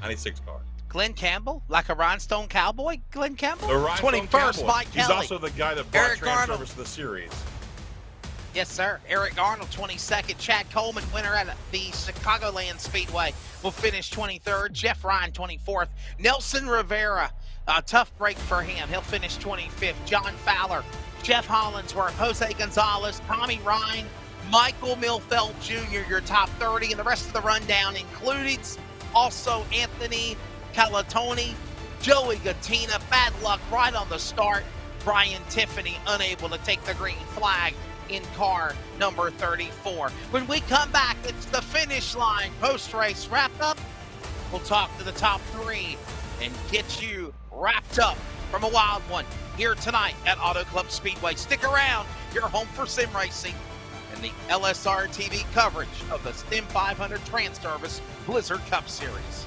96 car. Glenn Campbell, like a rhinestone cowboy, Glenn Campbell? The rhinestone 21st, cowboy. Mike He's Kelly. also the guy that brought Eric Trans Arnold. Service to the series. Yes, sir. Eric Arnold, 22nd. Chad Coleman, winner at the Chicagoland Speedway, will finish 23rd. Jeff Ryan, 24th. Nelson Rivera, a tough break for him. He'll finish 25th. John Fowler, Jeff Hollinsworth, Jose Gonzalez, Tommy Ryan, Michael Milfeld Jr., your top 30, and the rest of the rundown includes also Anthony Calatoni, Joey Gattina. Bad luck right on the start. Brian Tiffany unable to take the green flag in car number 34. When we come back, it's the finish line. Post-race wrap up. We'll talk to the top three and get you wrapped up from a wild one here tonight at Auto Club Speedway. Stick around. You're home for sim racing and the LSRTV coverage of the SIM500 Trans Service Blizzard Cup Series.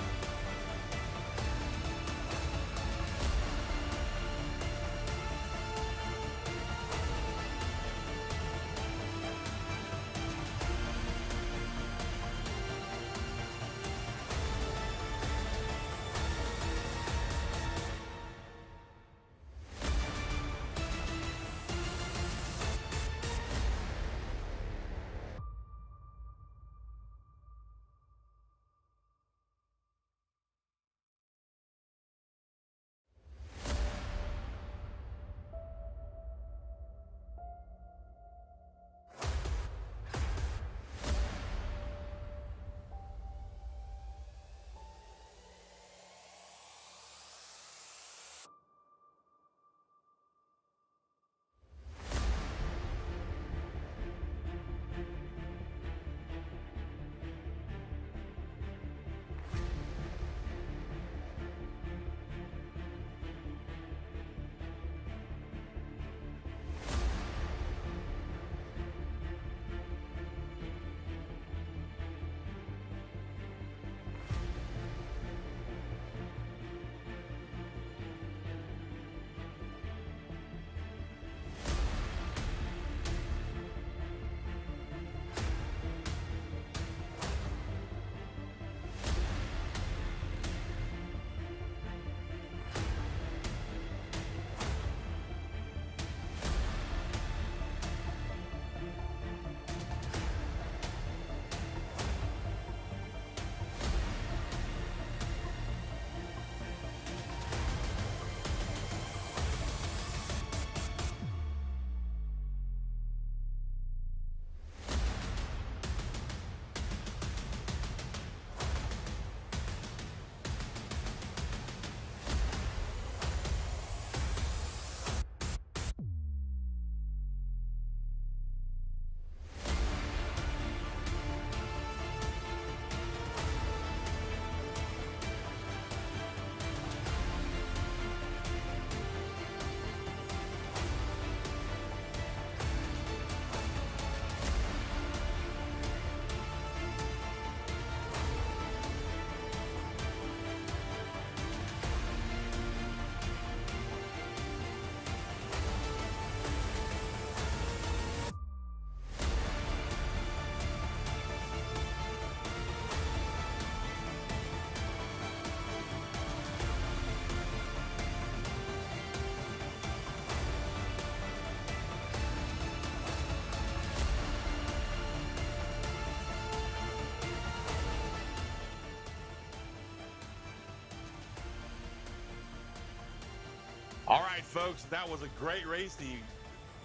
All right, folks, that was a great race, the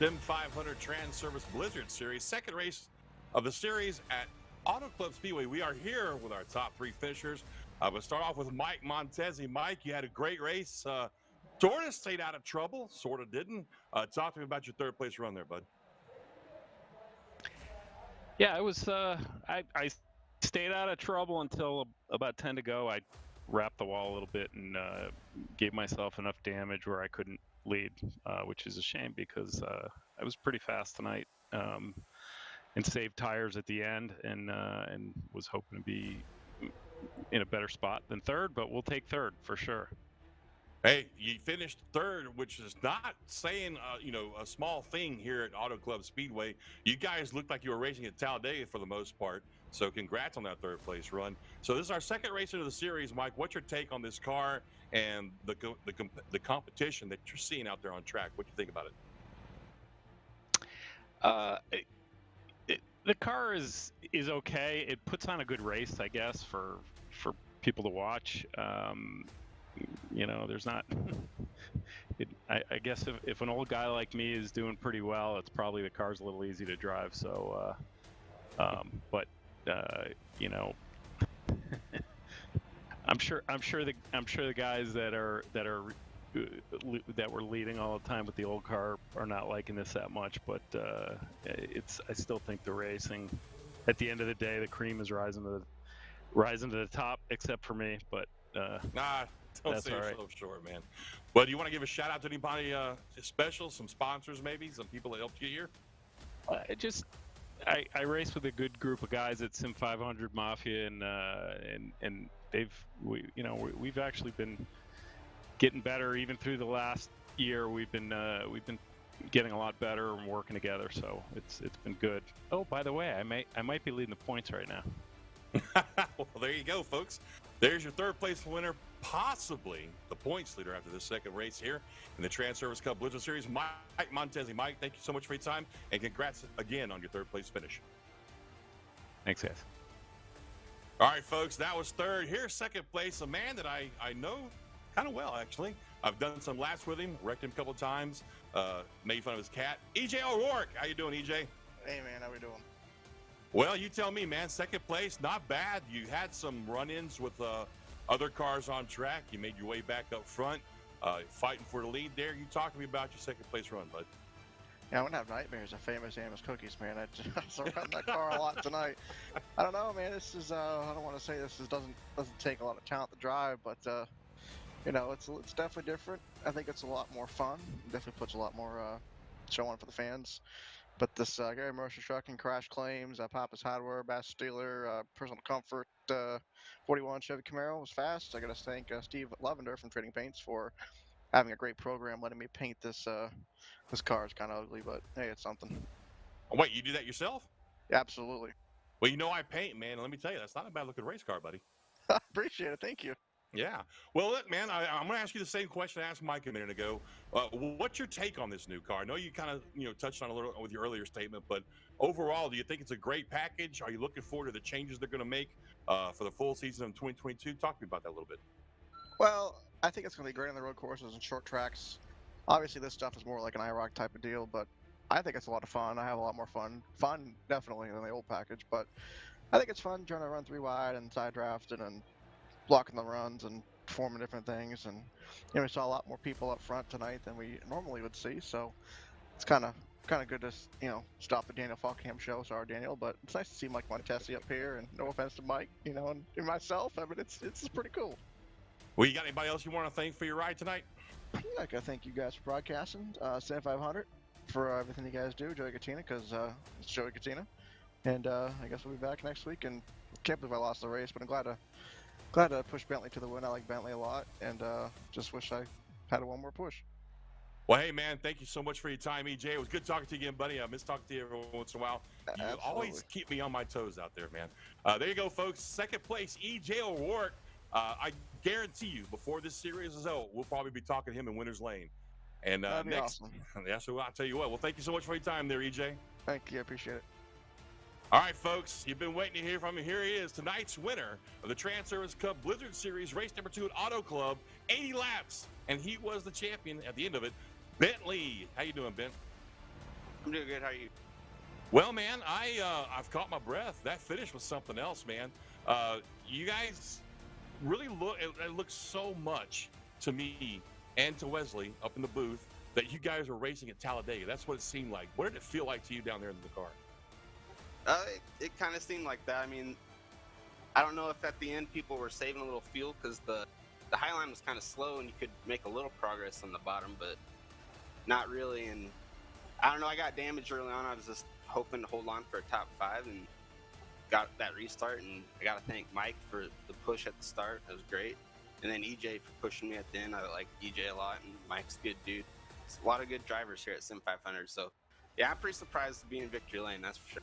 SIM500 Trans Service Blizzard Series, second race of the series at Auto Club Speedway. We are here with our top three finishers. We'll start off with Mike Montesi. Mike, you had a great race. Sort of stayed out of trouble, sort of didn't. Talk to me about your third place run there, bud. Yeah, it was. I stayed out of trouble until about 10 to go. I wrapped the wall a little bit and gave myself enough damage where I couldn't lead, which is a shame because I was pretty fast tonight and saved tires at the end and was hoping to be in a better spot than third, but we'll take third for sure. Hey, you finished third, which is not saying, a small thing here at Auto Club Speedway. You guys looked like you were racing at Talladega for the most part, so congrats on that third place run. So this is our second race of the series, Mike. What's your take on this car and the competition that you're seeing out there on track? What do you think about it? The car is okay. It puts on a good race, I guess, for people to watch. There's not. I guess if an old guy like me is doing pretty well, it's probably the car's a little easy to drive. So, I'm sure the guys that are that were leading all the time with the old car are not liking this that much. But I still think the racing, at the end of the day, the cream is rising to the top, except for me. But Nah, don't that's sell all right. yourself short, man. But do you want to give a shout out to anybody special, some sponsors maybe, some people that helped you here? I race with a good group of guys at SIM500 Mafia, and we've actually been getting better even through the last year. We've been getting a lot better and working together, so it's been good. Oh, by the way, I might be leading the points right now. Well, there you go, folks. There's your third place winner, possibly the points leader after this second race here in the Trans Service Cup Blizzard Series. Mike Montesi. Mike, thank you so much for your time, and congrats again on your third place finish. Thanks, guys. All right, folks, that was third. Here's second place, a man that I know kind of well, actually. I've done some laps with him, wrecked him a couple of times, made fun of his cat. EJ O'Rourke, how you doing, EJ? Hey, man, how we doing? Well, you tell me, man. Second place, not bad. You had some run-ins with other cars on track. You made your way back up front, fighting for the lead there. You talk to me about your second place run, bud. Yeah, I'm gonna have nightmares of famous Amos cookies, man. I just around that car a lot tonight. I don't know, man. This is I don't want to say doesn't take a lot of talent to drive, but it's definitely different. I think it's a lot more fun. Definitely puts a lot more show on for the fans. But this Gary Mercer Trucking, Crash Claims, Papa's Hardware, Bass Steeler, Personal Comfort, 41 Chevy Camaro was fast. I got to thank Steve Lavender from Trading Paints for having a great program, letting me paint this this car. Is kind of ugly, but hey, it's something. Oh, wait, you do that yourself? Yeah, absolutely. Well, you know I paint, man. And let me tell you, that's not a bad-looking race car, buddy. Appreciate it. Thank you. Yeah. Well, look, man, I'm going to ask you the same question I asked Mike a minute ago. What's your take on this new car? I know you kind of touched on a little with your earlier statement, but overall, do you think it's a great package? Are you looking forward to the changes they're going to make for the full season of 2022? Talk to me about that a little bit. Well, I think it's going to be great on the road courses and short tracks. Obviously, this stuff is more like an IROC type of deal, but I think it's a lot of fun. I have a lot more fun definitely than the old package, but I think it's fun trying to run 3 wide and side drafting and blocking the runs and forming different things. And we saw a lot more people up front tonight than we normally would see, so it's kind of good to stop the Daniel Falkham show. Sorry, Daniel, but it's nice to see Mike Montesi up here. And no offense to Mike, and myself. I mean, it's pretty cool. Well, you got anybody else you want to thank for your ride tonight? I gotta thank you guys for broadcasting. SIM500 for everything you guys do. Joey Katina, because it's Joey Katina. And I guess we'll be back next week. And can't believe I lost the race, but I'm glad to push Bentley to the win. I like Bentley a lot, and just wish I had one more push. Well, hey, man, thank you so much for your time, EJ. It was good talking to you again, buddy. I miss talking to you every once in a while. You always keep me on my toes out there, man. There you go, folks. Second place, EJ O'Rourke. I guarantee you, before this series is over, we'll probably be talking to him in Winner's Lane. And That'd be next, awesome. Yeah, so I'll tell you what. Well, thank you so much for your time there, EJ. Thank you. I appreciate it. All right, folks, you've been waiting to hear from him. Here he is, tonight's winner of the Trans Service Cup Blizzard Series, race number 2 at Auto Club, 80 laps, and he was the champion at the end of it. Bentley, how you doing, Ben? I'm doing good. How are you? Well, man, I've caught my breath. That finish was something else, man. You guys really it looks so much to me and to Wesley up in the booth that you guys were racing at Talladega. That's what it seemed like. What did it feel like to you down there in the car? It kind of seemed like that. I mean, I don't know if at the end people were saving a little fuel because the high line was kind of slow and you could make a little progress on the bottom, but not really. And I don't know, I got damaged early on. I was just hoping to hold on for a top 5 and got that restart. And I got to thank Mike for the push at the start. That was great. And then EJ for pushing me at the end. I like EJ a lot, and Mike's a good dude. There's a lot of good drivers here at SIM500. So, yeah, I'm pretty surprised to be in victory lane, that's for sure.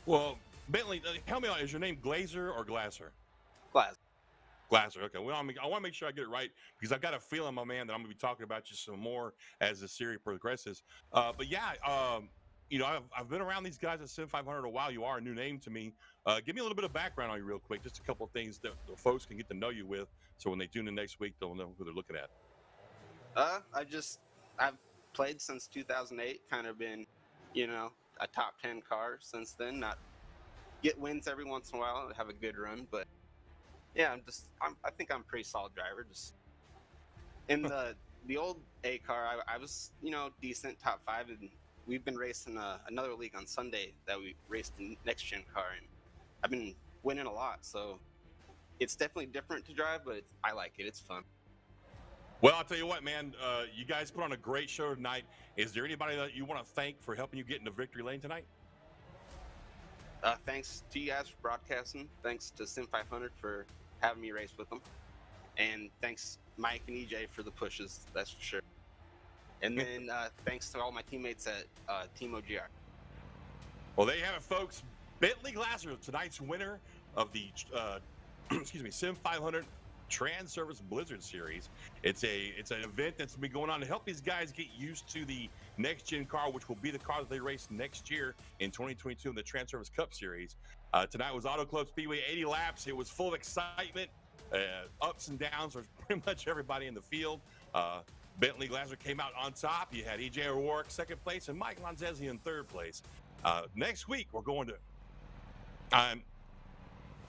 Well, Bentley, help me out. Is your name Glazer or Glasser? Glasser. Okay. Well, I want to make sure I get it right because I've got a feeling, my man, that I'm going to be talking about you some more as the series progresses. But yeah, I've been around these guys at SIM500 a while. You are a new name to me. Give me a little bit of background on you real quick, just a couple of things that the folks can get to know you with, so when they tune in next week, they'll know who they're looking at. I've played since 2008, kind of been, a top 10 car since then. Not get wins every once in a while, have a good run, but yeah, I think I'm a pretty solid driver. Just in the the old A car, I was, decent top 5, and we've been racing another league on Sunday that we raced the next gen car, and I've been winning a lot. So it's definitely different to drive, but I like it. It's fun. Well, I'll tell you what, man. You guys put on a great show tonight. Is there anybody that you want to thank for helping you get into victory lane tonight? Thanks to you guys for broadcasting. Thanks to SIM500 for having me race with them. And thanks Mike and EJ for the pushes, that's for sure. And then thanks to all my teammates at Team OGR. Well, there you have it, folks. Bentley Glasser, tonight's winner of the SIM500 Trans Service Blizzard Series. It's an event that's been going on to help these guys get used to the next gen car, which will be the car that they race next year in 2022 in the Trans Service Cup Series. Tonight was Auto Club Speedway, 80 laps. It was full of excitement, ups and downs for pretty much everybody in the field. Bentley Glasser came out on top. You had EJ O'Rourke second place and Mike Lonzesi in third place. Next week we're going to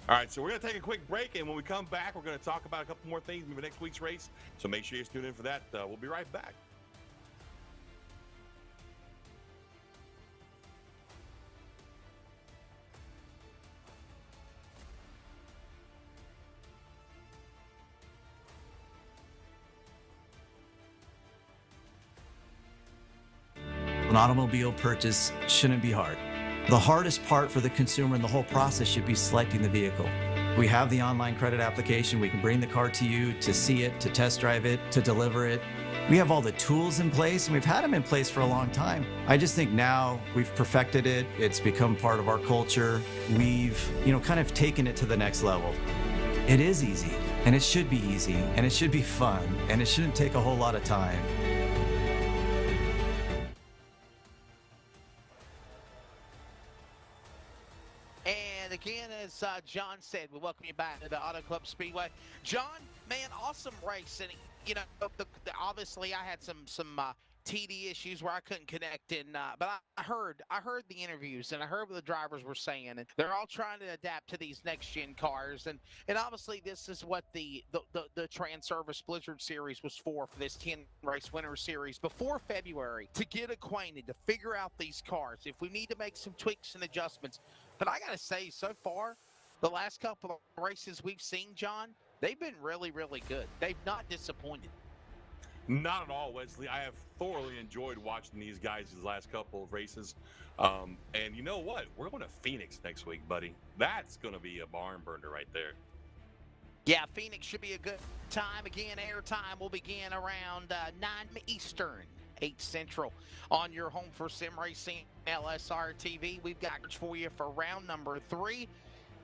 all right, so we're going to take a quick break, and when we come back, we're going to talk about a couple more things in the next week's race. So make sure you tune in for that. We'll be right back. An automobile purchase shouldn't be hard. The hardest part for the consumer in the whole process should be selecting the vehicle. We have the online credit application. We can bring the car to you to see it, to test drive it, to deliver it. We have all the tools in place, and we've had them in place for a long time. I just think now we've perfected it. It's become part of our culture. We've, kind of taken it to the next level. It is easy, and it should be easy, and it should be fun, and it shouldn't take a whole lot of time. And again, as John said, we welcome you back to the Auto Club Speedway. John, man, awesome race. And, obviously I had some TD issues where I couldn't connect in, but I heard the interviews, and I heard what the drivers were saying, and they're all trying to adapt to these next gen cars, and obviously this is what the Trans Service Blizzard Series was for this 10 race winner series before February, to get acquainted, to figure out these cars, if we need to make some tweaks and adjustments. But I gotta say, so far, the last couple of races we've seen, John, they've been really, really good. They've not disappointed. Not at all, Wesley. I have thoroughly enjoyed watching these guys these last couple of races. And you know what? We're going to Phoenix next week, buddy. That's going to be a barn burner right there. Yeah, Phoenix should be a good time. Again, airtime will begin around 9 Eastern, 8 Central on your home for sim racing LSRTV. We've got for you for round number 3.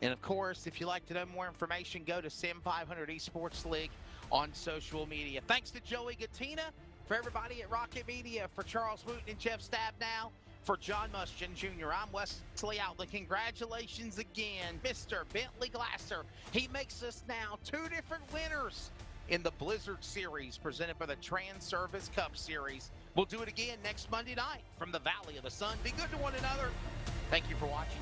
And of course, if you'd like to know more information, go to SIM500 Esports League on social media. Thanks to Joey Gattina, for everybody at Rocket Media, for Charles Wooten and Jeff Stabnow, for John Mustian Jr. I'm Wesley Outlaw. Congratulations again, Mr. Bentley Glasser. He makes us now 2 different winners in the Blizzard Series presented by the Trans Service Cup Series. We'll do it again next Monday night from the Valley of the Sun. Be good to one another. Thank you for watching.